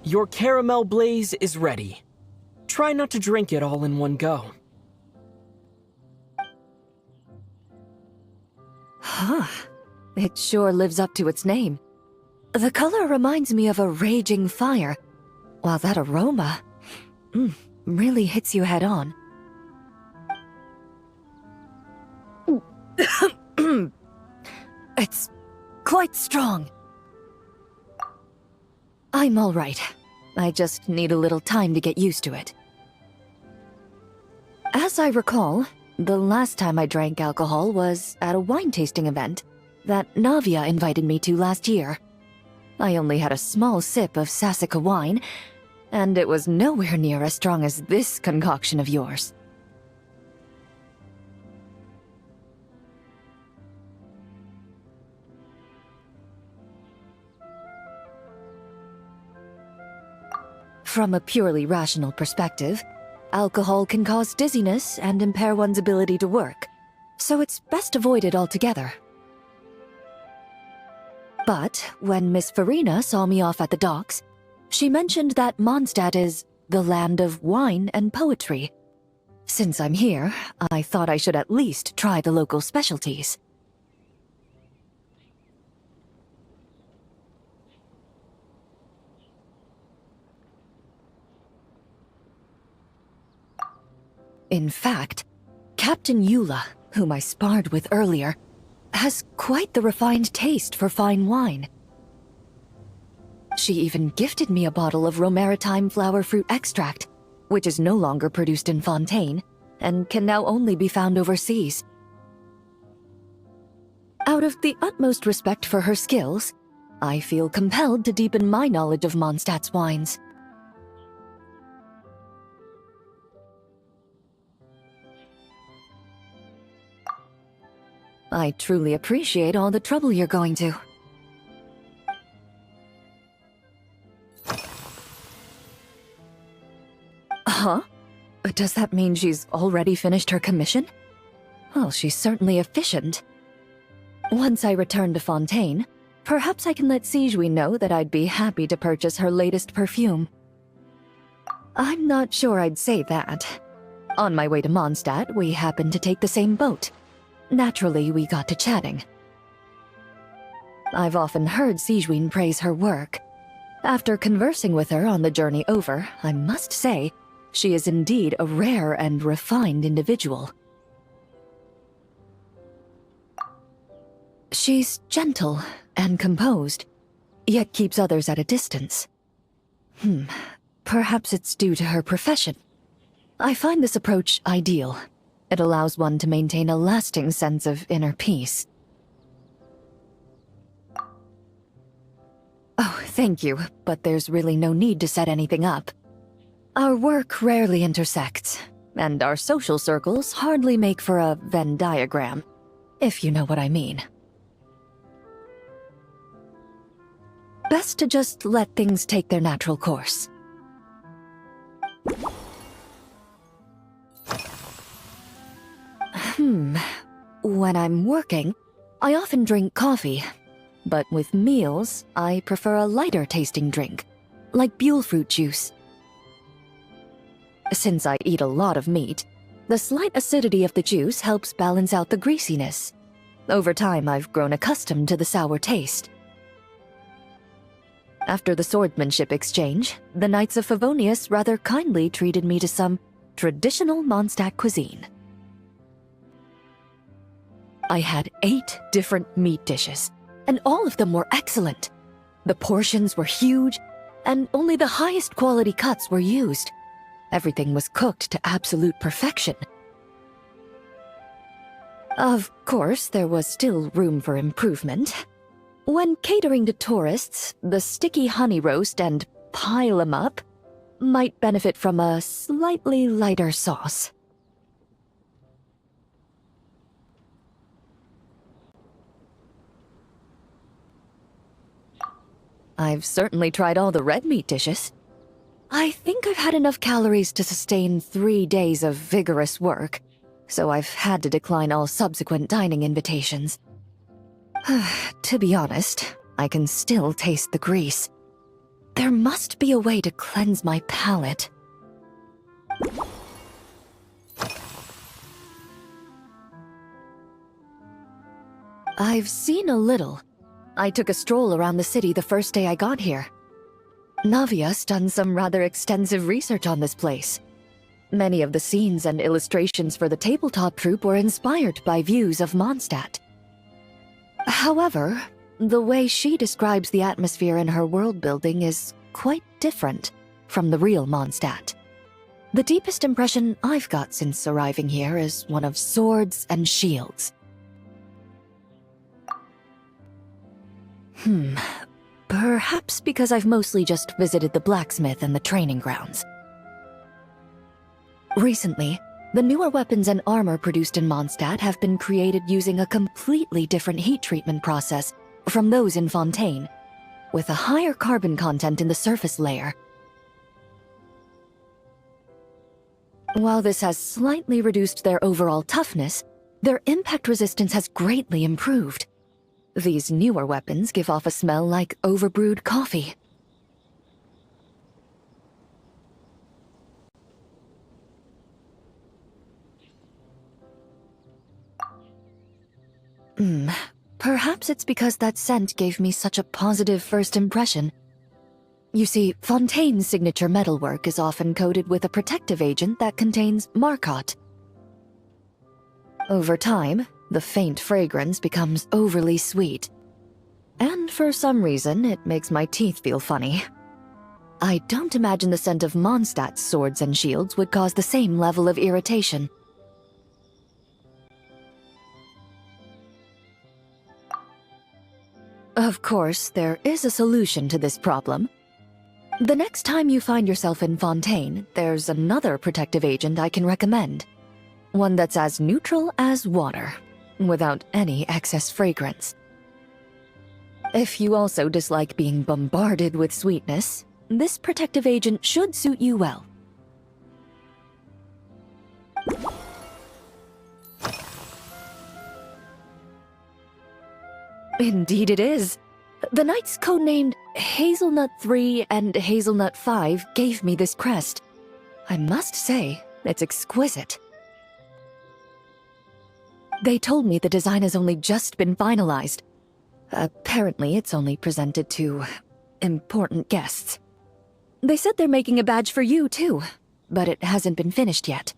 Your caramel blaze is ready. Try not to drink it all in one go. Huh. It sure lives up to its name. The color reminds me of a raging fire, while that aroma really hits you head on. It's quite strong. I'm all right. I just need a little time to get used to it. As I recall, the last time I drank alcohol was at a wine tasting event that Navia invited me to last year. I only had a small sip of Sassica wine, and it was nowhere near as strong as this concoction of yours. From a purely rational perspective, alcohol can cause dizziness and impair one's ability to work, so it's best avoided altogether. But when Miss Farina saw me off at the docks, she mentioned that Mondstadt is the land of wine and poetry. Since I'm here, I thought I should at least try the local specialties. In fact, Captain Eula, whom I sparred with earlier, has quite the refined taste for fine wine. She even gifted me a bottle of Romaritime flower fruit extract, which is no longer produced in Fontaine, and can now only be found overseas. Out of the utmost respect for her skills, I feel compelled to deepen my knowledge of Mondstadt's wines. I truly appreciate all the trouble you're going to. Huh? Does that mean she's already finished her commission? Well, she's certainly efficient. Once I return to Fontaine, perhaps I can let Sigewinne know that I'd be happy to purchase her latest perfume. I'm not sure I'd say that. On my way to Mondstadt, we happened to take the same boat. Naturally, we got to chatting. I've often heard Sigewinne praise her work. After conversing with her on the journey over, I must say, she is indeed a rare and refined individual. She's gentle and composed, yet keeps others at a distance. Perhaps it's due to her profession. I find this approach ideal. It allows one to maintain a lasting sense of inner peace. Oh, thank you, but there's really no need to set anything up. Our work rarely intersects, and our social circles hardly make for a Venn diagram, if you know what I mean. Best to just let things take their natural course. When I'm working, I often drink coffee. But with meals, I prefer a lighter tasting drink, like Buell fruit juice. Since I eat a lot of meat, the slight acidity of the juice helps balance out the greasiness. Over time, I've grown accustomed to the sour taste. After the swordsmanship exchange, the Knights of Favonius rather kindly treated me to some traditional Mondstadt cuisine. I had 8 different meat dishes, and all of them were excellent. The portions were huge, and only the highest quality cuts were used. Everything was cooked to absolute perfection. Of course, there was still room for improvement. When catering to tourists, the sticky honey roast and pile 'em up might benefit from a slightly lighter sauce. I've certainly tried all the red meat dishes. I think I've had enough calories to sustain 3 days of vigorous work, so I've had to decline all subsequent dining invitations. To be honest, I can still taste the grease. There must be a way to cleanse my palate. I've seen a little. I took a stroll around the city the first day I got here. Navia's done some rather extensive research on this place. Many of the scenes and illustrations for the tabletop troupe were inspired by views of Mondstadt. However, the way she describes the atmosphere in her world building is quite different from the real Mondstadt. The deepest impression I've got since arriving here is one of swords and shields. Perhaps because I've mostly just visited the blacksmith and the training grounds. Recently, the newer weapons and armor produced in Mondstadt have been created using a completely different heat treatment process from those in Fontaine, with a higher carbon content in the surface layer. While this has slightly reduced their overall toughness, their impact resistance has greatly improved. These newer weapons give off a smell like overbrewed coffee. Perhaps it's because that scent gave me such a positive first impression. You see, Fontaine's signature metalwork is often coated with a protective agent that contains Marcotte. Over time, the faint fragrance becomes overly sweet. And for some reason, it makes my teeth feel funny. I don't imagine the scent of Mondstadt's swords and shields would cause the same level of irritation. Of course, there is a solution to this problem. The next time you find yourself in Fontaine, there's another protective agent I can recommend. One that's as neutral as water, without any excess fragrance. If you also dislike being bombarded with sweetness, this protective agent should suit you well. Indeed it is. The knights codenamed Hazelnut 3 and Hazelnut 5 gave me this crest. I must say, it's exquisite. They told me the design has only just been finalized. Apparently, it's only presented to important guests. They said they're making a badge for you, too, but it hasn't been finished yet.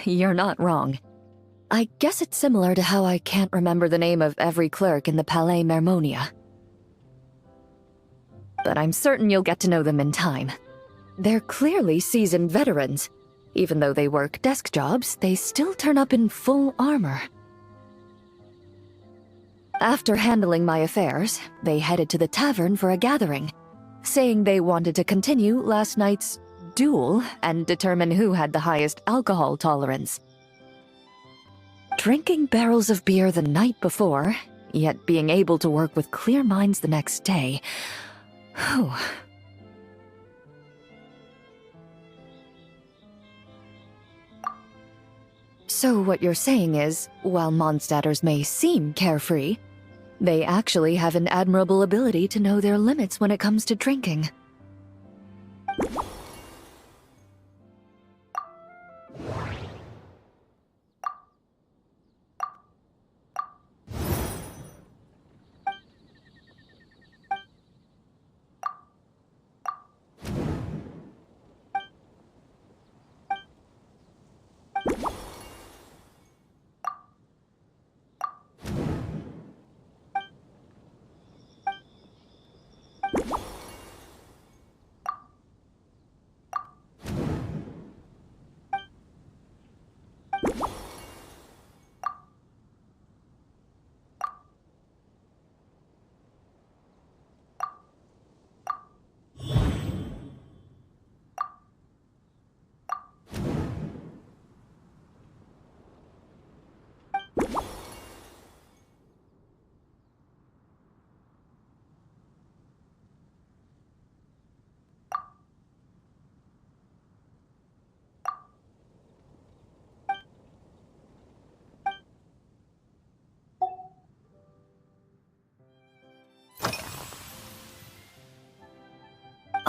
You're not wrong. I guess it's similar to how I can't remember the name of every clerk in the Palais Mermonia. But I'm certain you'll get to know them in time. They're clearly seasoned veterans. Even though they work desk jobs, they still turn up in full armor. After handling my affairs, they headed to the tavern for a gathering, saying they wanted to continue last night's duel and determine who had the highest alcohol tolerance. Drinking barrels of beer the night before, yet being able to work with clear minds the next day. Whew. So what you're saying is, while Mondstadters may seem carefree, they actually have an admirable ability to know their limits when it comes to drinking.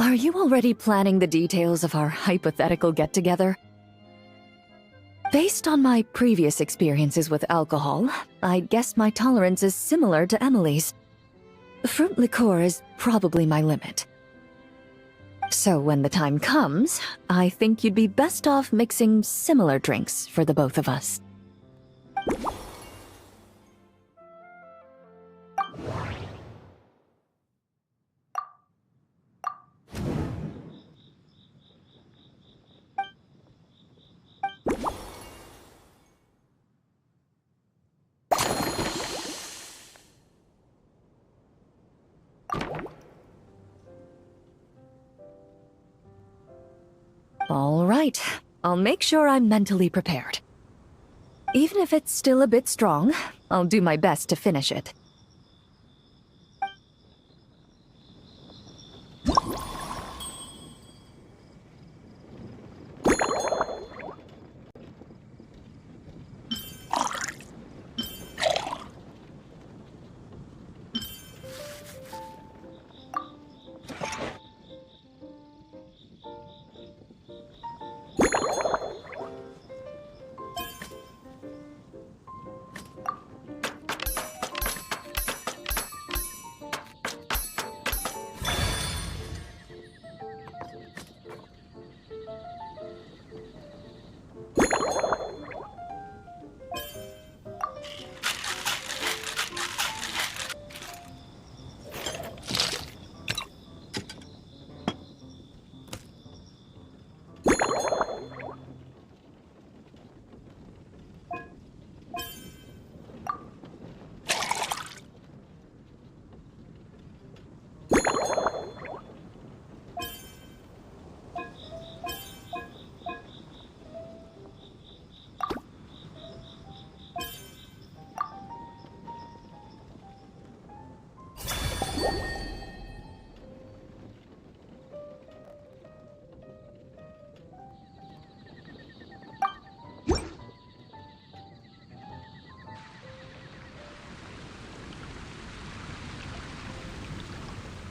Are you already planning the details of our hypothetical get-together? Based on my previous experiences with alcohol, I guess my tolerance is similar to Emily's. Fruit liqueur is probably my limit. So when the time comes, I think you'd be best off mixing similar drinks for the both of us. All right, I'll make sure I'm mentally prepared. Even if it's still a bit strong, I'll do my best to finish it.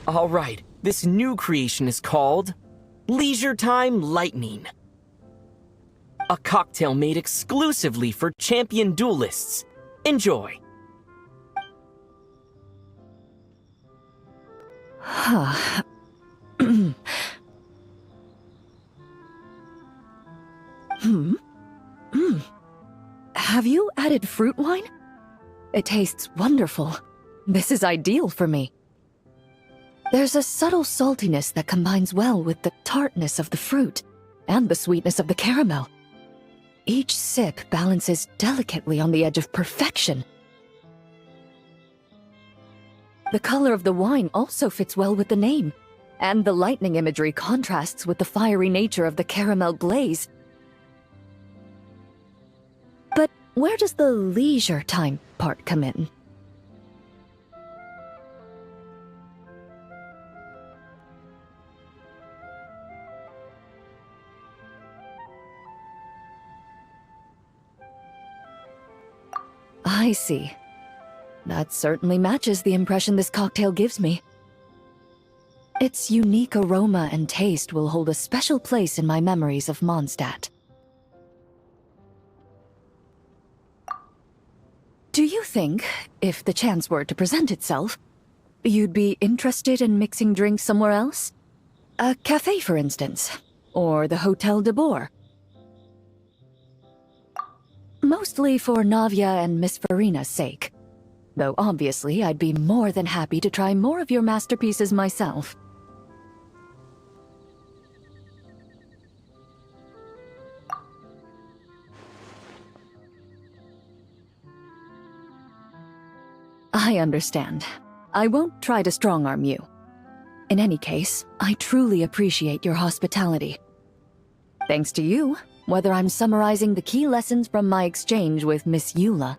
All right, this new creation is called Leisure Time Lightning. A cocktail made exclusively for champion duelists. Enjoy. Have you added fruit wine? It tastes wonderful. This is ideal for me. There's a subtle saltiness that combines well with the tartness of the fruit and the sweetness of the caramel. Each sip balances delicately on the edge of perfection. The color of the wine also fits well with the name, and the lightning imagery contrasts with the fiery nature of the caramel glaze. But where does the leisure time part come in? I see. That certainly matches the impression this cocktail gives me. Its unique aroma and taste will hold a special place in my memories of Mondstadt. Do you think, if the chance were to present itself, you'd be interested in mixing drinks somewhere else? A cafe, for instance, or the Hotel de Boer? Mostly for Navia and Miss Farina's sake. Though obviously I'd be more than happy to try more of your masterpieces myself. I understand. I won't try to strong-arm you. In any case, I truly appreciate your hospitality. Thanks to you, whether I'm summarizing the key lessons from my exchange with Miss Eula,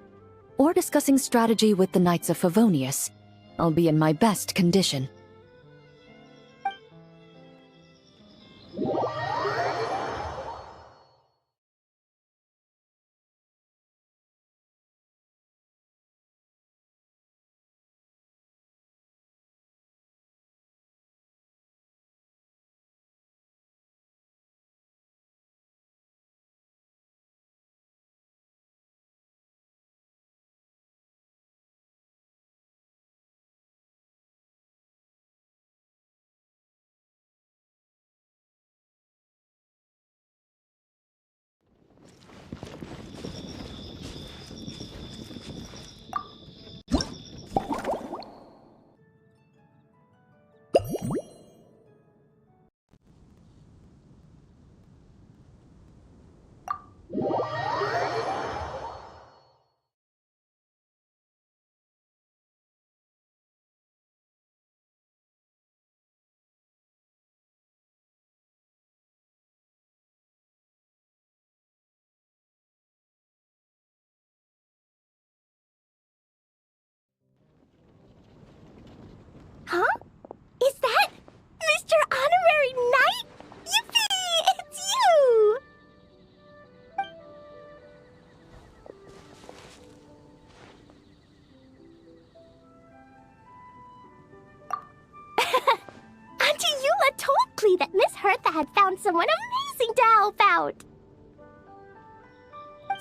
or discussing strategy with the Knights of Favonius, I'll be in my best condition. Huh? Is that Mr. Honorary Knight? Yippee! It's you! Auntie Eula told Klee that Miss Hertha had found someone amazing to help out.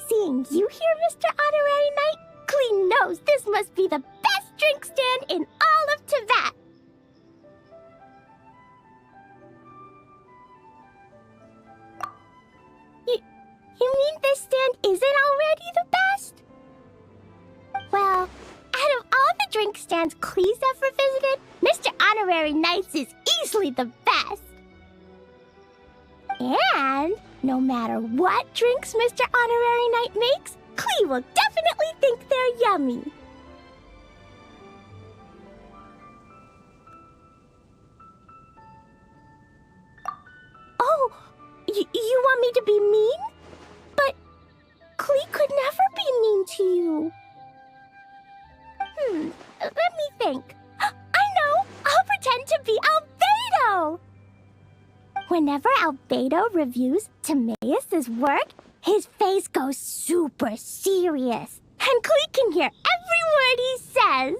Seeing you here, Mr. Honorary Knight, Klee knows this must be the best drink stand in all of Teyvat. You mean this stand isn't already the best? Well, out of all the drink stands Klee's ever visited, Mr. Honorary Knight's is easily the best. And no matter what drinks Mr. Honorary Knight makes, Klee will definitely think they're yummy. Oh, you want me to be mean? But Klee could never be mean to you. Let me think. I know! I'll pretend to be Albedo! Whenever Albedo reviews Timaeus' work, his face goes super serious, and Klee can hear every word he says.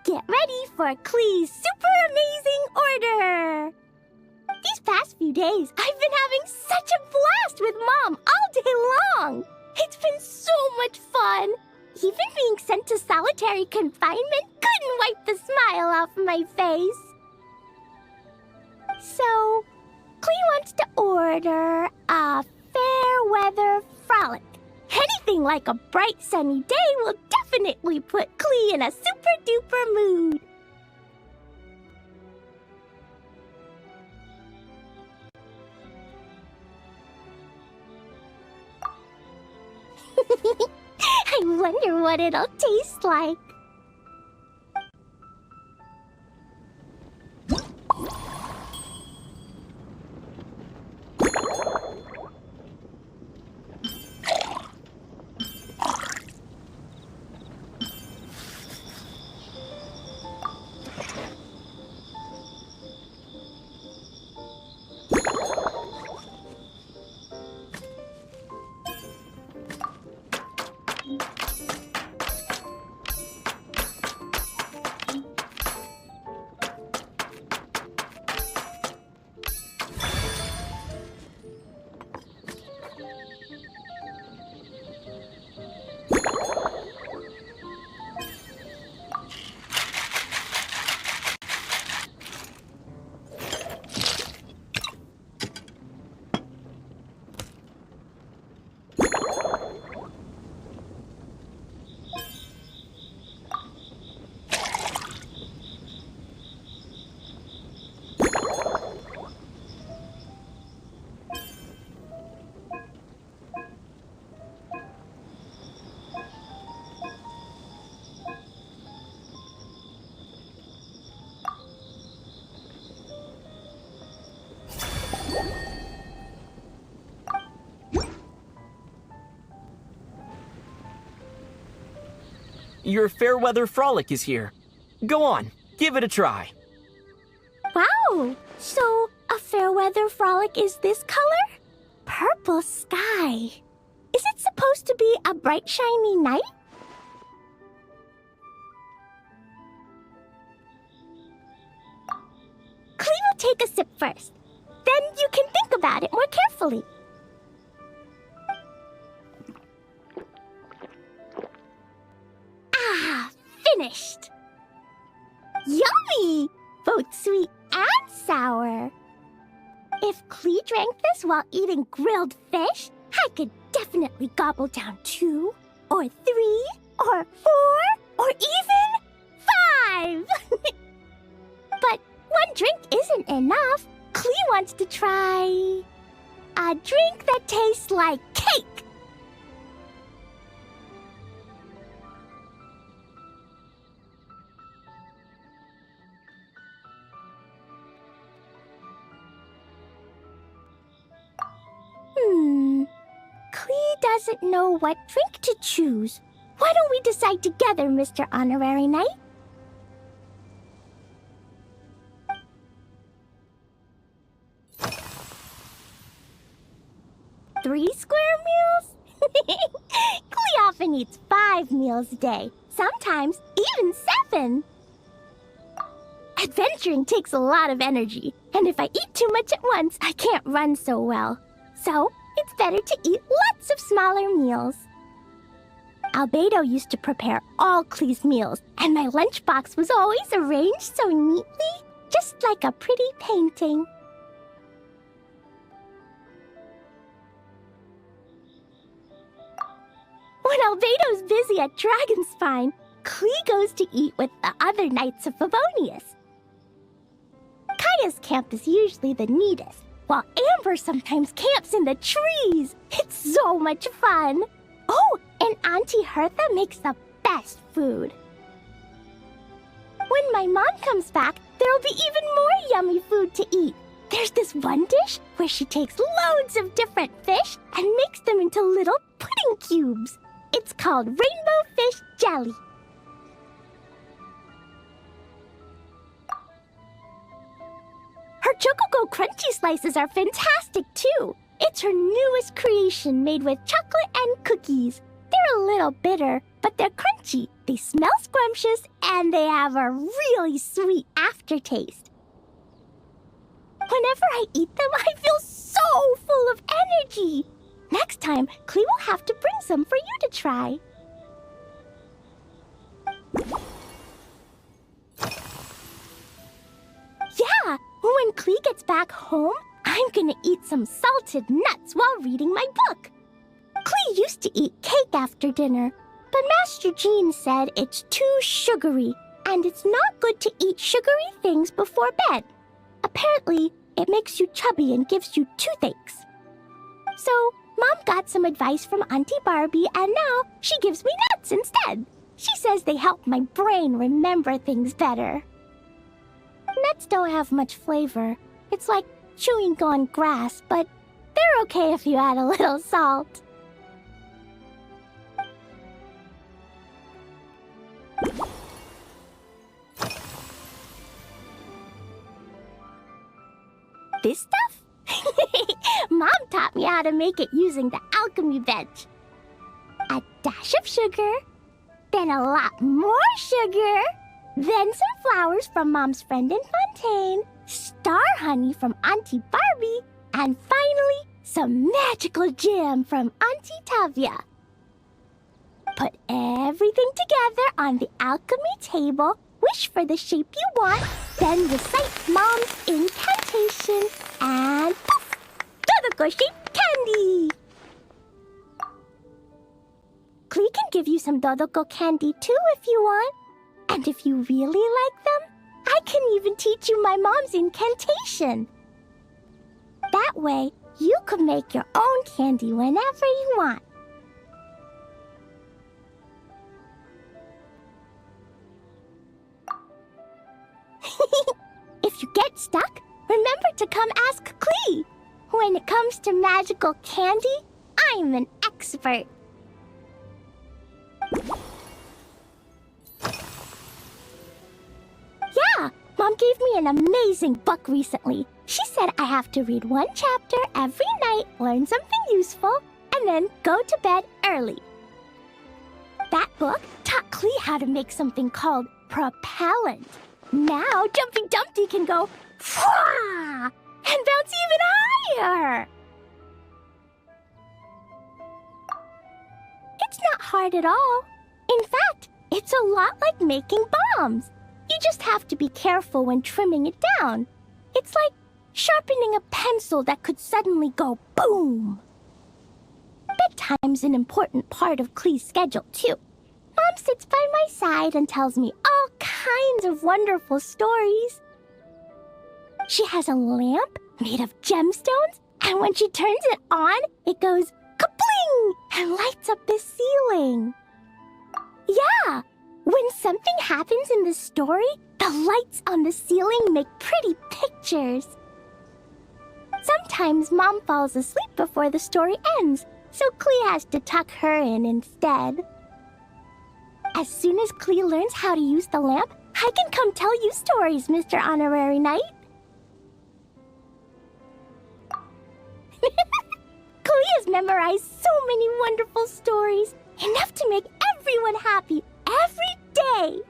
Get ready for Klee's super amazing order! These past few days, I've been having such a blast with Mom all day long! It's been so much fun! Even being sent to solitary confinement couldn't wipe the smile off my face. So, Klee wants to order a fair weather frolic. Anything like a bright sunny day will definitely put Klee in a super duper mood. I wonder what it'll taste like. Your Fairweather Frolic is here. Go on, give it a try. Wow! So, a fair weather frolic is this color? Purple sky. Is it supposed to be a bright, shiny night? Klee will take a sip first. Then you can think about it more carefully. Ah, finished! Yummy! Both sweet and sour. If Klee drank this while eating grilled fish, I could definitely gobble down 2, or 3, or 4, or even 5! But one drink isn't enough. Klee wants to try a drink that tastes like cake. doesn't know what drink to choose. Why don't we decide together, Mr. Honorary Knight? Three square meals? Klee often eats 5 meals a day, sometimes even 7. Adventuring takes a lot of energy, and if I eat too much at once, I can't run so well. So, it's better to eat lots of smaller meals. Albedo used to prepare all Klee's meals, and my lunchbox was always arranged so neatly, just like a pretty painting. When Albedo's busy at Dragonspine, Klee goes to eat with the other Knights of Favonius. Kaya's camp is usually the neatest, while Amber sometimes camps in the trees. It's so much fun. Oh, and Auntie Hertha makes the best food. When my mom comes back, there'll be even more yummy food to eat. There's this one dish where she takes loads of different fish and makes them into little pudding cubes. It's called rainbow fish jelly. Her Chococo Crunchy Slices are fantastic too. It's her newest creation made with chocolate and cookies. They're a little bitter, but they're crunchy. They smell scrumptious, and they have a really sweet aftertaste. Whenever I eat them, I feel so full of energy. Next time, Klee will have to bring some for you to try. Yeah, when Klee gets back home, I'm gonna eat some salted nuts while reading my book. Klee used to eat cake after dinner, but Master Jean said it's too sugary, and it's not good to eat sugary things before bed. Apparently, it makes you chubby and gives you toothaches. So, Mom got some advice from Auntie Barbie, and now she gives me nuts instead. She says they help my brain remember things better. Nuts don't have much flavor. It's like chewing on grass, but they're okay if you add a little salt. This stuff? Mom taught me how to make it using the alchemy bench. A dash of sugar, then a lot more sugar, then some flowers from Mom's friend in Fontaine, star honey from Auntie Barbie, and finally, some magical jam from Auntie Tavia. Put everything together on the alchemy table, wish for the shape you want, then recite Mom's incantation, and poof! Dodoko-shaped candy! Klee can give you some Dodoko candy too if you want. And if you really like them, I can even teach you my mom's incantation. That way, you can make your own candy whenever you want. If you get stuck, remember to come ask Klee. When it comes to magical candy, I'm an expert. Yeah, Mom gave me an amazing book recently. She said I have to read one chapter every night, learn something useful, and then go to bed early. That book taught Klee how to make something called propellant. Now Jumpy Dumpty can go Fwah! And bounce even higher. It's not hard at all. In fact, it's a lot like making bombs. You just have to be careful when trimming it down. It's like sharpening a pencil that could suddenly go boom. Bedtime's an important part of Klee's schedule, too. Mom sits by my side and tells me all kinds of wonderful stories. She has a lamp made of gemstones, and when she turns it on, it goes kapling and lights up the ceiling. Yeah, when something happens in the story, the lights on the ceiling make pretty pictures. Sometimes Mom falls asleep before the story ends, so Klee has to tuck her in instead. As soon as Klee learns how to use the lamp, I can come tell you stories, Mr. Honorary Knight. Klee has memorized so many wonderful stories, enough to make everyone happy every day.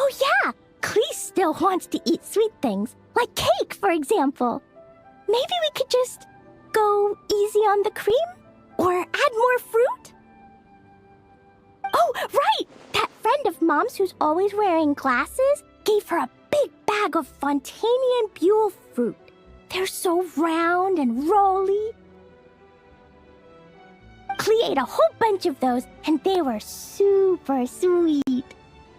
Oh yeah, Klee still wants to eat sweet things, like cake, for example. Maybe we could just go easy on the cream? Or add more fruit? Oh, right! That friend of Mom's who's always wearing glasses gave her a big bag of Fontanian Buell fruit. They're so round and rolly. Klee ate a whole bunch of those, and they were super sweet.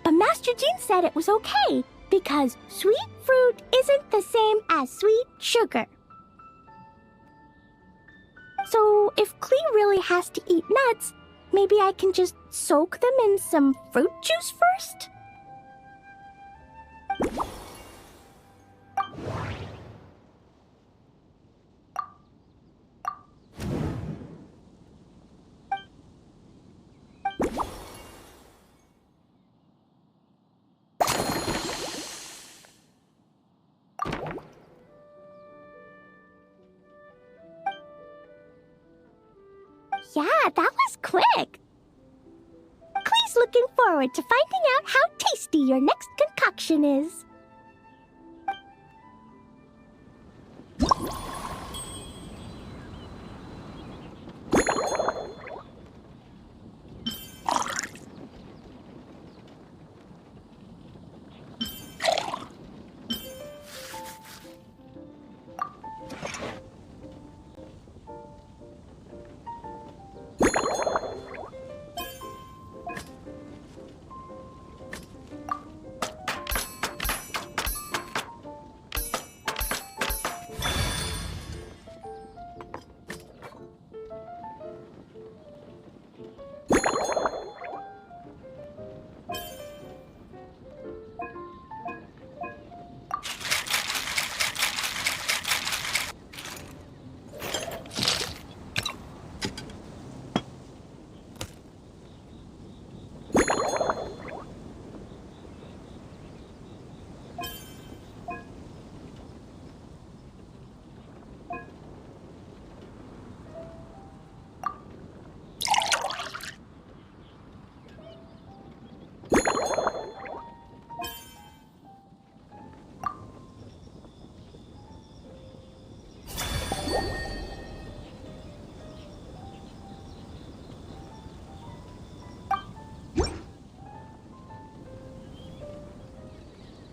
But Master Jean said it was okay, because sweet fruit isn't the same as sweet sugar. So if Klee really has to eat nuts, maybe I can just soak them in some fruit juice first? Yeah, that was quick. Klee's looking forward to finding out how tasty your next concoction is.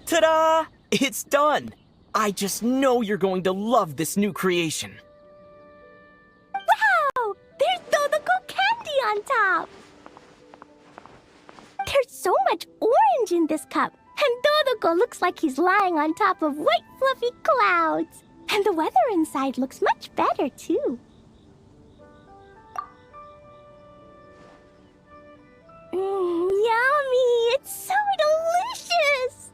Ta-da! It's done! I just know you're going to love this new creation. Wow! There's Dodoco candy on top! There's so much orange in this cup, and Dodoco looks like he's lying on top of white fluffy clouds. And the weather inside looks much better, too. Yummy! It's so delicious!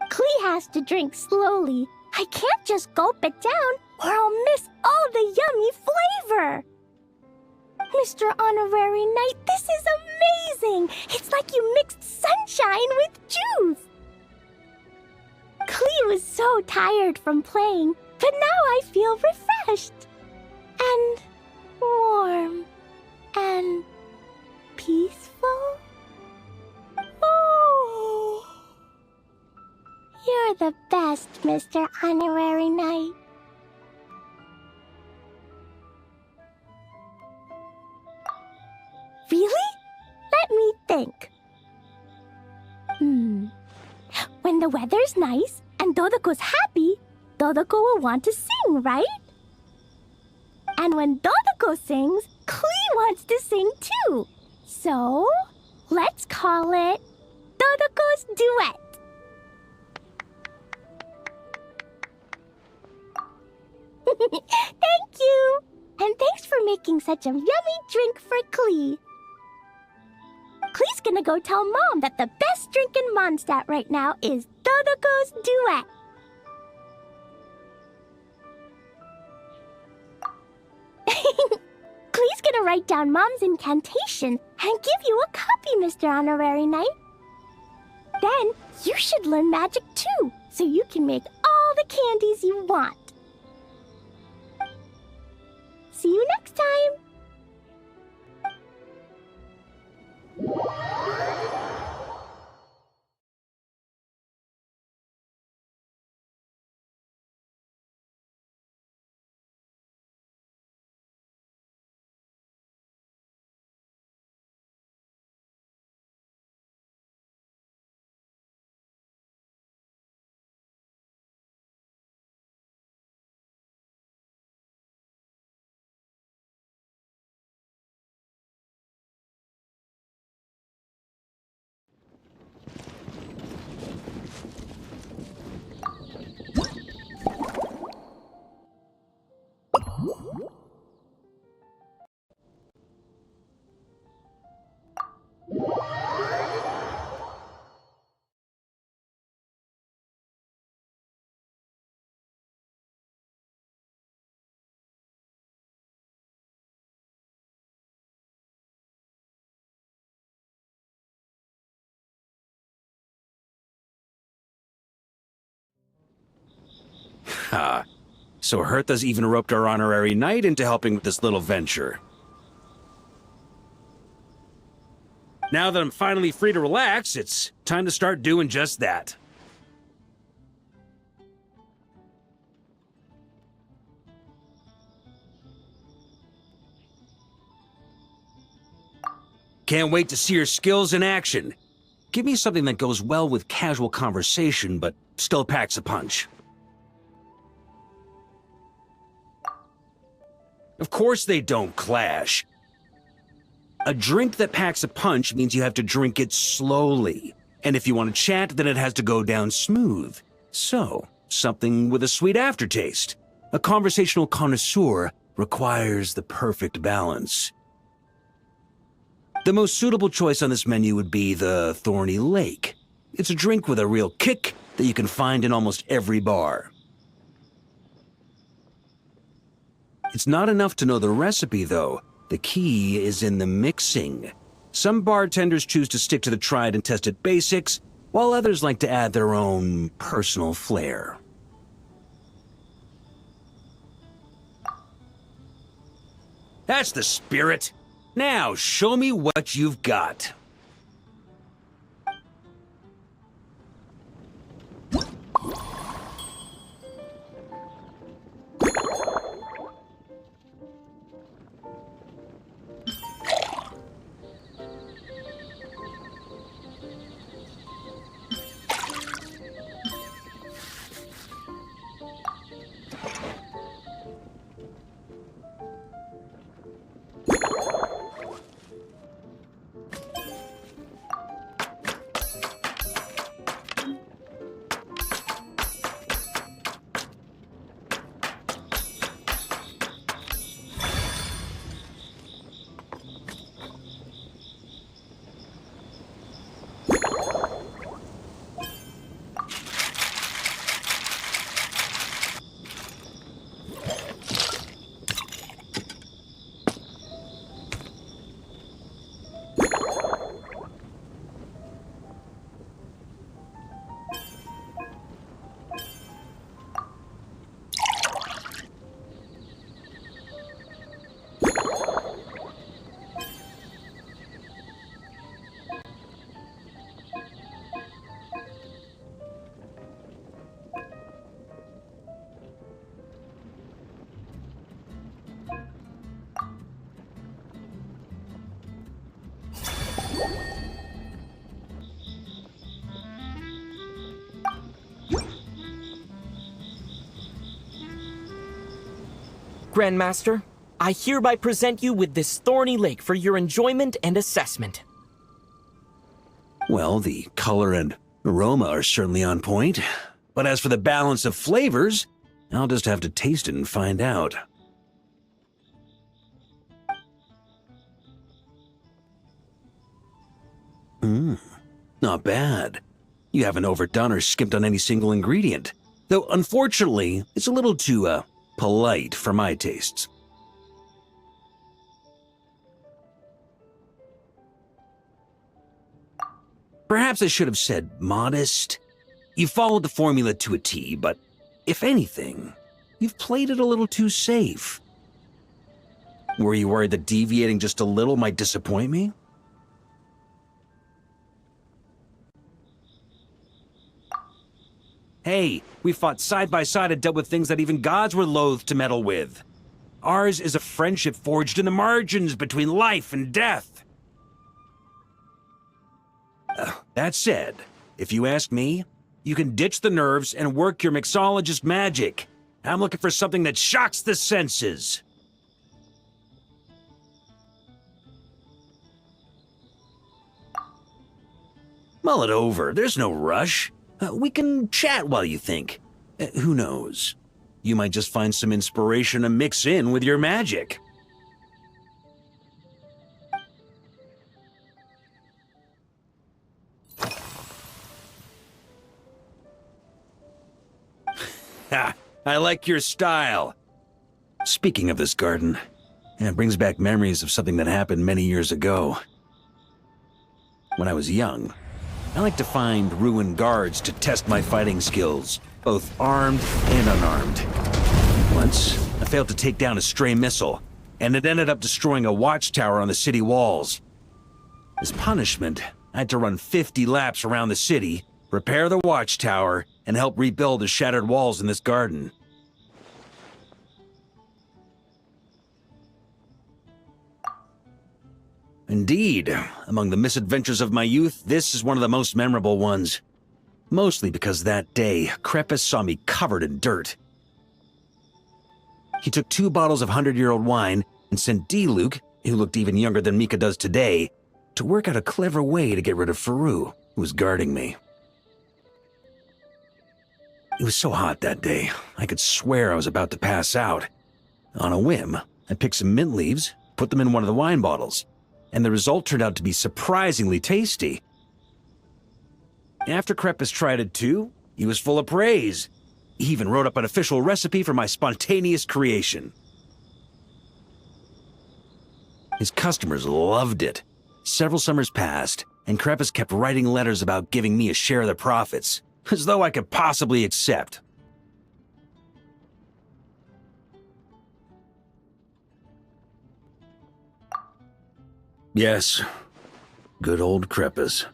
Klee has to drink slowly. I can't just gulp it down, or I'll miss all the yummy flavor. Mr. Honorary Knight, this is amazing! It's like you mixed sunshine with juice! Klee was so tired from playing, But now I feel refreshed. And warm. And peaceful. Oh. You're the best, Mr. Honorary Knight. Really? Let me think. When the weather's nice and Dodoko's happy, Dodoko will want to sing, right? And when Dodoko sings, Klee wants to sing too. So, let's call it Dodoko's Duet. Thank you! And thanks for making such a yummy drink for Klee. Klee's gonna go tell Mom that the best drink in Mondstadt right now is Dodoko's Duet. Klee's gonna write down Mom's incantation and give you a copy, Mr. Honorary Knight. Then you should learn magic too, so you can make all the candies you want. See you next time! Ha! So Hertha's even roped our honorary knight into helping with this little venture. Now that I'm finally free to relax, it's time to start doing just that. Can't wait to see your skills in action. Give me something that goes well with casual conversation, but still packs a punch. Of course they don't clash. A drink that packs a punch means you have to drink it slowly. And if you want to chat, then it has to go down smooth. So, something with a sweet aftertaste. A conversational connoisseur requires the perfect balance. The most suitable choice on this menu would be the Thorny Lake. It's a drink with a real kick that you can find in almost every bar. It's not enough to know the recipe, though. The key is in the mixing. Some bartenders choose to stick to the tried and tested basics, while others like to add their own personal flair. That's the spirit. Now, show me what you've got. Grandmaster, I hereby present you with this thorny lake for your enjoyment and assessment. Well, the color and aroma are certainly on point. But as for the balance of flavors, I'll just have to taste it and find out. Not bad. You haven't overdone or skimped on any single ingredient. Though, unfortunately, it's a little too, polite for my tastes. Perhaps I should have said modest. You followed the formula to a T, but if anything, you've played it a little too safe. Were you worried that deviating just a little might disappoint me? Hey, we fought side by side and dealt with things that even gods were loath to meddle with. Ours is a friendship forged in the margins between life and death. That said, if you ask me, you can ditch the nerves and work your mixologist magic. I'm looking for something that shocks the senses. Mull it over, there's no rush. We can chat while you think. Who knows? You might just find some inspiration to mix in with your magic. Ha! I like your style. Speaking of this garden, it brings back memories of something that happened many years ago. When I was young, I like to find ruined guards to test my fighting skills, both armed and unarmed. Once, I failed to take down a stray missile, and it ended up destroying a watchtower on the city walls. As punishment, I had to run 50 laps around the city, repair the watchtower, and help rebuild the shattered walls in this garden. Indeed, among the misadventures of my youth, this is one of the most memorable ones. Mostly because that day, Crepus saw me covered in dirt. He took 2 bottles of 100-year-old wine and sent D-Luke, who looked even younger than Mika does today, to work out a clever way to get rid of Faru, who was guarding me. It was so hot that day, I could swear I was about to pass out. On a whim, I picked some mint leaves, put them in one of the wine bottles, and the result turned out to be surprisingly tasty. After Crepus tried it too, he was full of praise. He even wrote up an official recipe for my spontaneous creation. His customers loved it. Several summers passed, and Crepus kept writing letters about giving me a share of the profits, as though I could possibly accept. Yes, good old Crepus.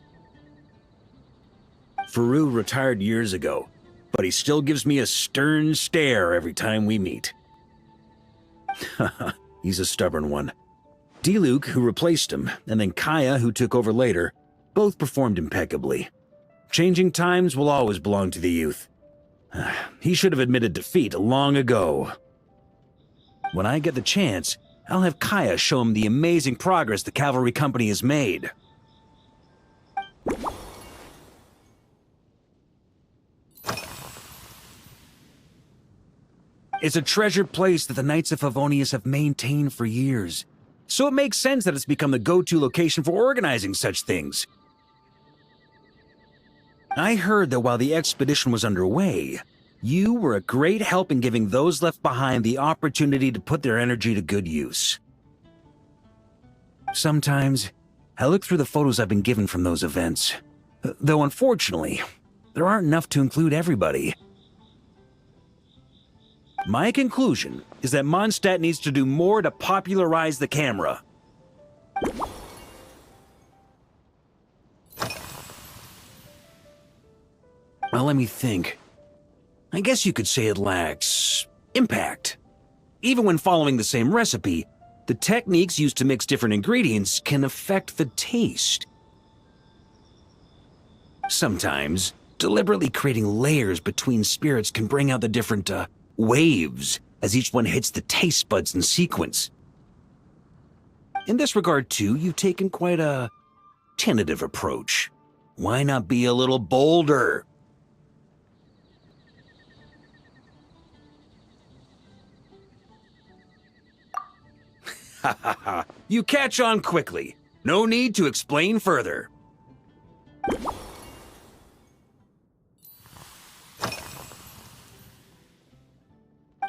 Faru retired years ago, but he still gives me a stern stare every time we meet. He's a stubborn one. D-Luke, who replaced him, and then Kaya, who took over later, both performed impeccably. Changing times will always belong to the youth. He should have admitted defeat long ago. When I get the chance, I'll have Kaya show him the amazing progress the cavalry company has made. It's a treasured place that the Knights of Favonius have maintained for years, so it makes sense that it's become the go-to location for organizing such things. I heard that while the expedition was underway, you were a great help in giving those left behind the opportunity to put their energy to good use. Sometimes, I look through the photos I've been given from those events, though unfortunately, there aren't enough to include everybody. My conclusion is that Mondstadt needs to do more to popularize the camera. Well, let me think. I guess you could say it lacks impact. Even when following the same recipe, the techniques used to mix different ingredients can affect the taste. Sometimes, deliberately creating layers between spirits can bring out the different, waves as each one hits the taste buds in sequence. In this regard, too, you've taken quite a tentative approach. Why not be a little bolder? Ha ha ha. You catch on quickly. No need to explain further.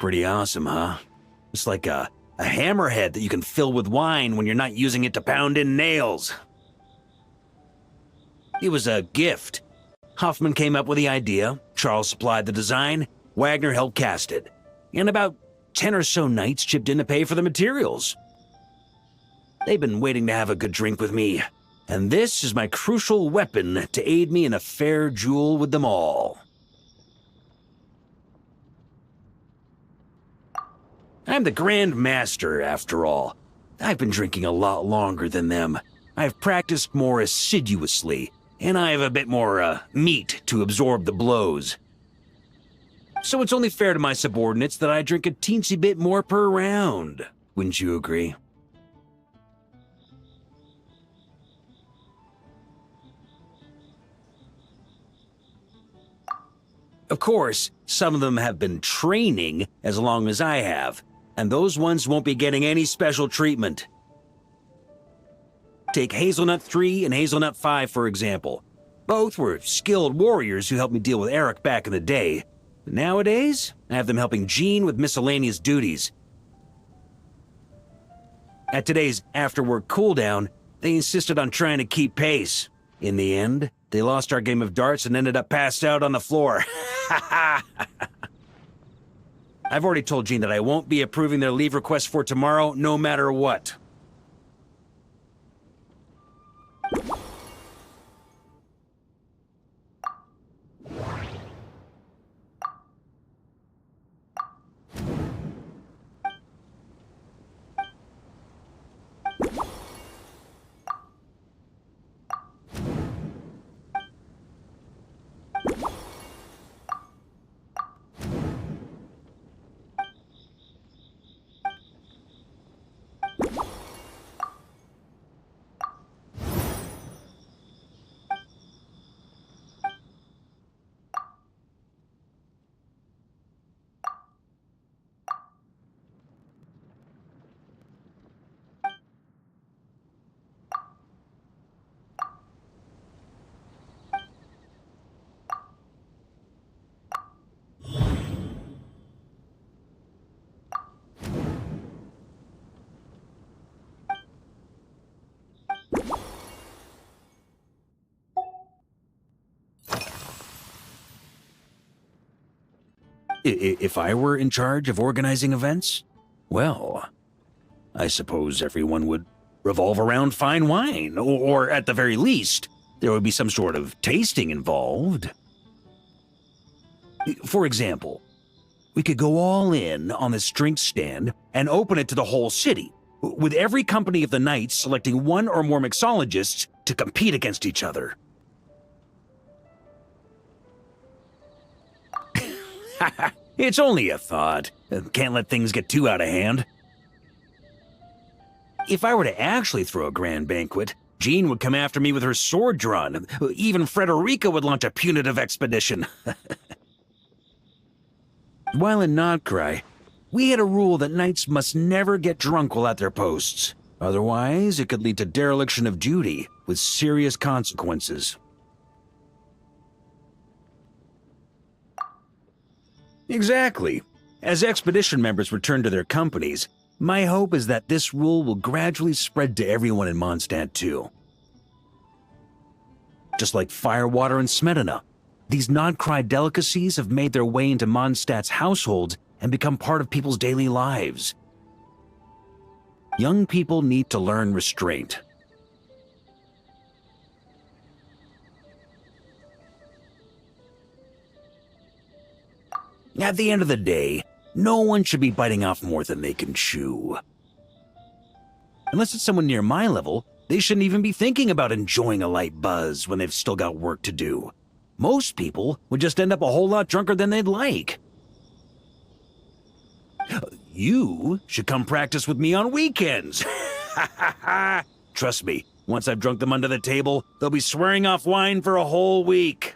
Pretty awesome, huh? It's like a hammerhead that you can fill with wine when you're not using it to pound in nails. It was a gift. Hoffman came up with the idea, Charles supplied the design, Wagner helped cast it. And about 10 or so knights chipped in to pay for the materials. They've been waiting to have a good drink with me, and this is my crucial weapon to aid me in a fair duel with them all. I'm the Grand Master, after all. I've been drinking a lot longer than them. I've practiced more assiduously, and I have a bit more, meat to absorb the blows. So it's only fair to my subordinates that I drink a teensy bit more per round. Wouldn't you agree? Of course, some of them have been training as long as I have, and those ones won't be getting any special treatment. Take Hazelnut 3 and Hazelnut 5, for example. Both were skilled warriors who helped me deal with Eric back in the day. But nowadays, I have them helping Jean with miscellaneous duties. At today's after-work cooldown, they insisted on trying to keep pace. In the end, they lost our game of darts and ended up passed out on the floor. I've already told Jean that I won't be approving their leave request for tomorrow, no matter what. If I were in charge of organizing events, well, I suppose everyone would revolve around fine wine, or at the very least, there would be some sort of tasting involved. For example, we could go all in on this drink stand and open it to the whole city, with every company of the Knights selecting one or more mixologists to compete against each other. It's only a thought. Can't let things get too out of hand. If I were to actually throw a grand banquet, Jean would come after me with her sword drawn. Even Frederica would launch a punitive expedition. While in Nodcry, we had a rule that knights must never get drunk while at their posts. Otherwise, it could lead to dereliction of duty, with serious consequences. Exactly. As expedition members return to their companies, my hope is that this rule will gradually spread to everyone in Mondstadt too. Just like firewater and Smedina, these Nodcry delicacies have made their way into Mondstadt's households and become part of people's daily lives. Young people need to learn restraint. At the end of the day, no one should be biting off more than they can chew. Unless it's someone near my level, they shouldn't even be thinking about enjoying a light buzz when they've still got work to do. Most people would just end up a whole lot drunker than they'd like. You should come practice with me on weekends. Trust me, once I've drunk them under the table, they'll be swearing off wine for a whole week.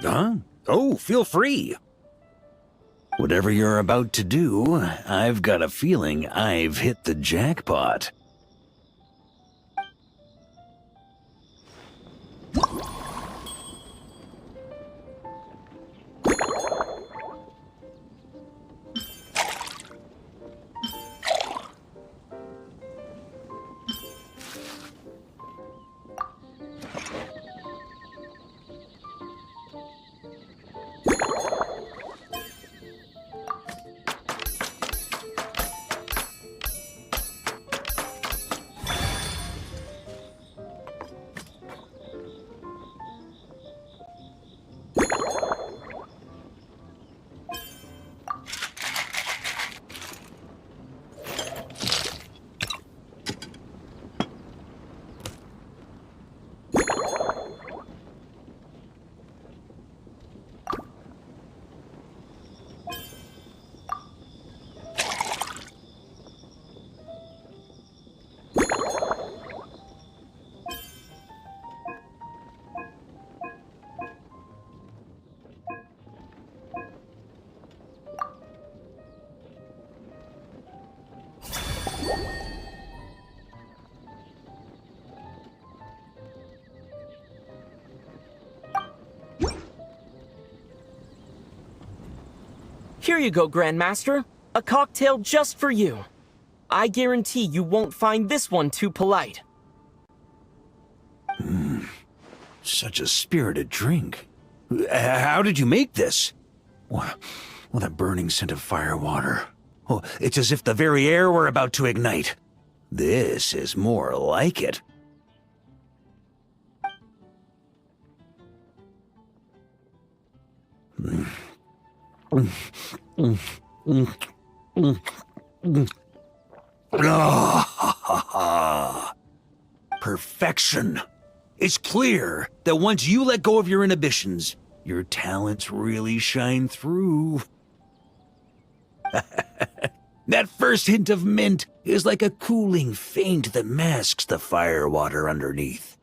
Huh? Oh, feel free. Whatever you're about to do, I've got a feeling I've hit the jackpot. Here you go, Grandmaster. A cocktail just for you. I guarantee you won't find this one too polite. Such a spirited drink. How did you make this? Well, that burning scent of firewater. Oh, it's as if the very air were about to ignite. This is more like it. Perfection. It's clear that once you let go of your inhibitions, your talents really shine through. That first hint of mint is like a cooling feint that masks the firewater underneath.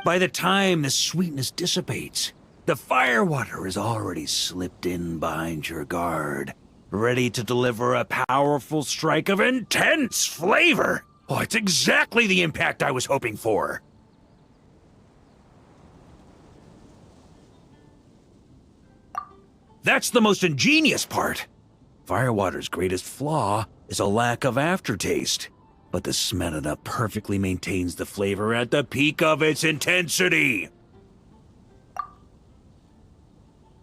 By the time the sweetness dissipates, the firewater is already slipped in behind your guard, ready to deliver a powerful strike of intense flavor. Oh, it's exactly the impact I was hoping for. That's the most ingenious part. Firewater's greatest flaw is a lack of aftertaste, but the Smetana perfectly maintains the flavor at the peak of its intensity.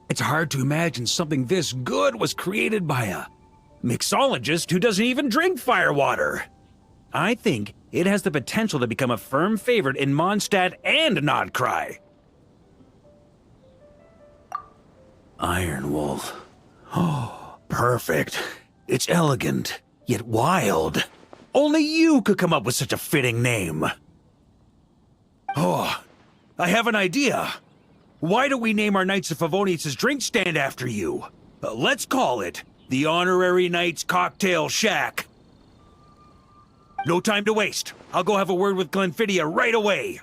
It's hard to imagine something this good was created by a mixologist who doesn't even drink firewater. I think it has the potential to become a firm favorite in Mondstadt and Nodcry. Iron Wolf. Oh, perfect. It's elegant, yet wild. Only you could come up with such a fitting name. Oh, I have an idea. Why don't we name our Knights of Favonius' drink stand after you? Let's call it the Honorary Knights Cocktail Shack. No time to waste. I'll go have a word with Glenfiddich right away.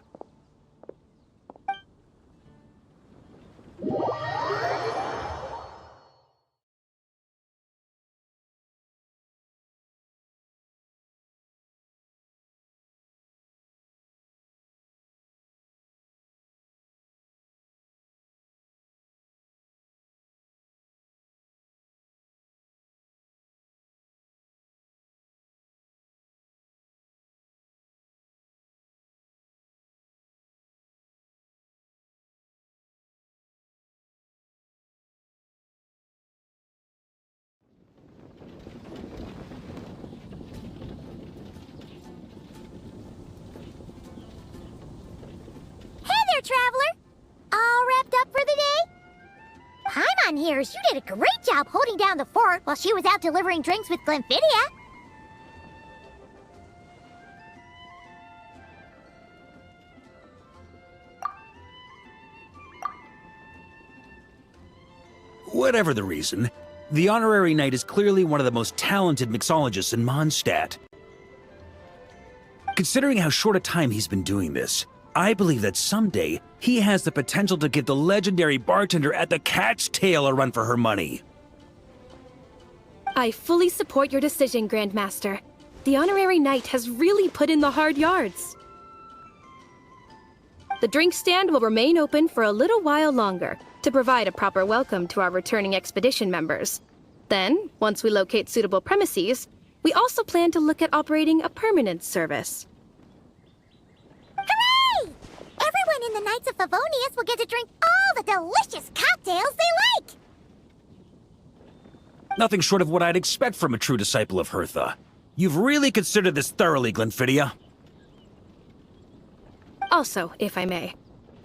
traveler? All wrapped up for the day? Paimon hears you did a great job holding down the fort while she was out delivering drinks with Glymphidia. Whatever the reason, the honorary knight is clearly one of the most talented mixologists in Mondstadt. Considering how short a time he's been doing this, I believe that someday he has the potential to give the legendary bartender at the Cat's Tail a run for her money. I fully support your decision, Grandmaster. The honorary knight has really put in the hard yards. The drink stand will remain open for a little while longer to provide a proper welcome to our returning expedition members. Then, once we locate suitable premises, we also plan to look at operating a permanent service. Hooray! Everyone in the Knights of Favonius will get to drink all the delicious cocktails they like! Nothing short of what I'd expect from a true disciple of Hertha. You've really considered this thoroughly, Glymphidia. Also, if I may,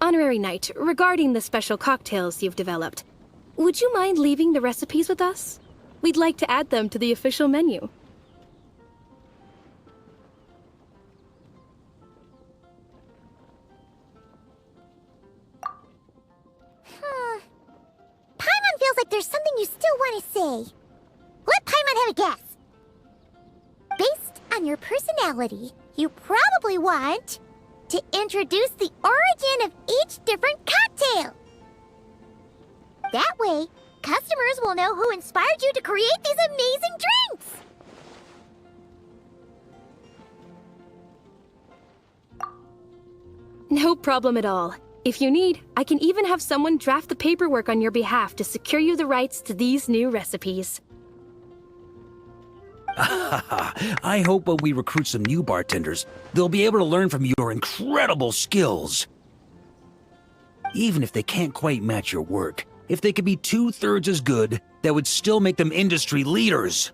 Honorary Knight, regarding the special cocktails you've developed, would you mind leaving the recipes with us? We'd like to add them to the official menu. Paimon feels like there's something you still want to say. Let Paimon have a guess. Based on your personality, you probably want to introduce the origin of each different cocktail. That way, customers will know who inspired you to create these amazing drinks. No problem at all. If you need, I can even have someone draft the paperwork on your behalf to secure you the rights to these new recipes. I hope when we recruit some new bartenders, they'll be able to learn from your incredible skills. Even if they can't quite match your work, if they could be 2/3 as good, that would still make them industry leaders.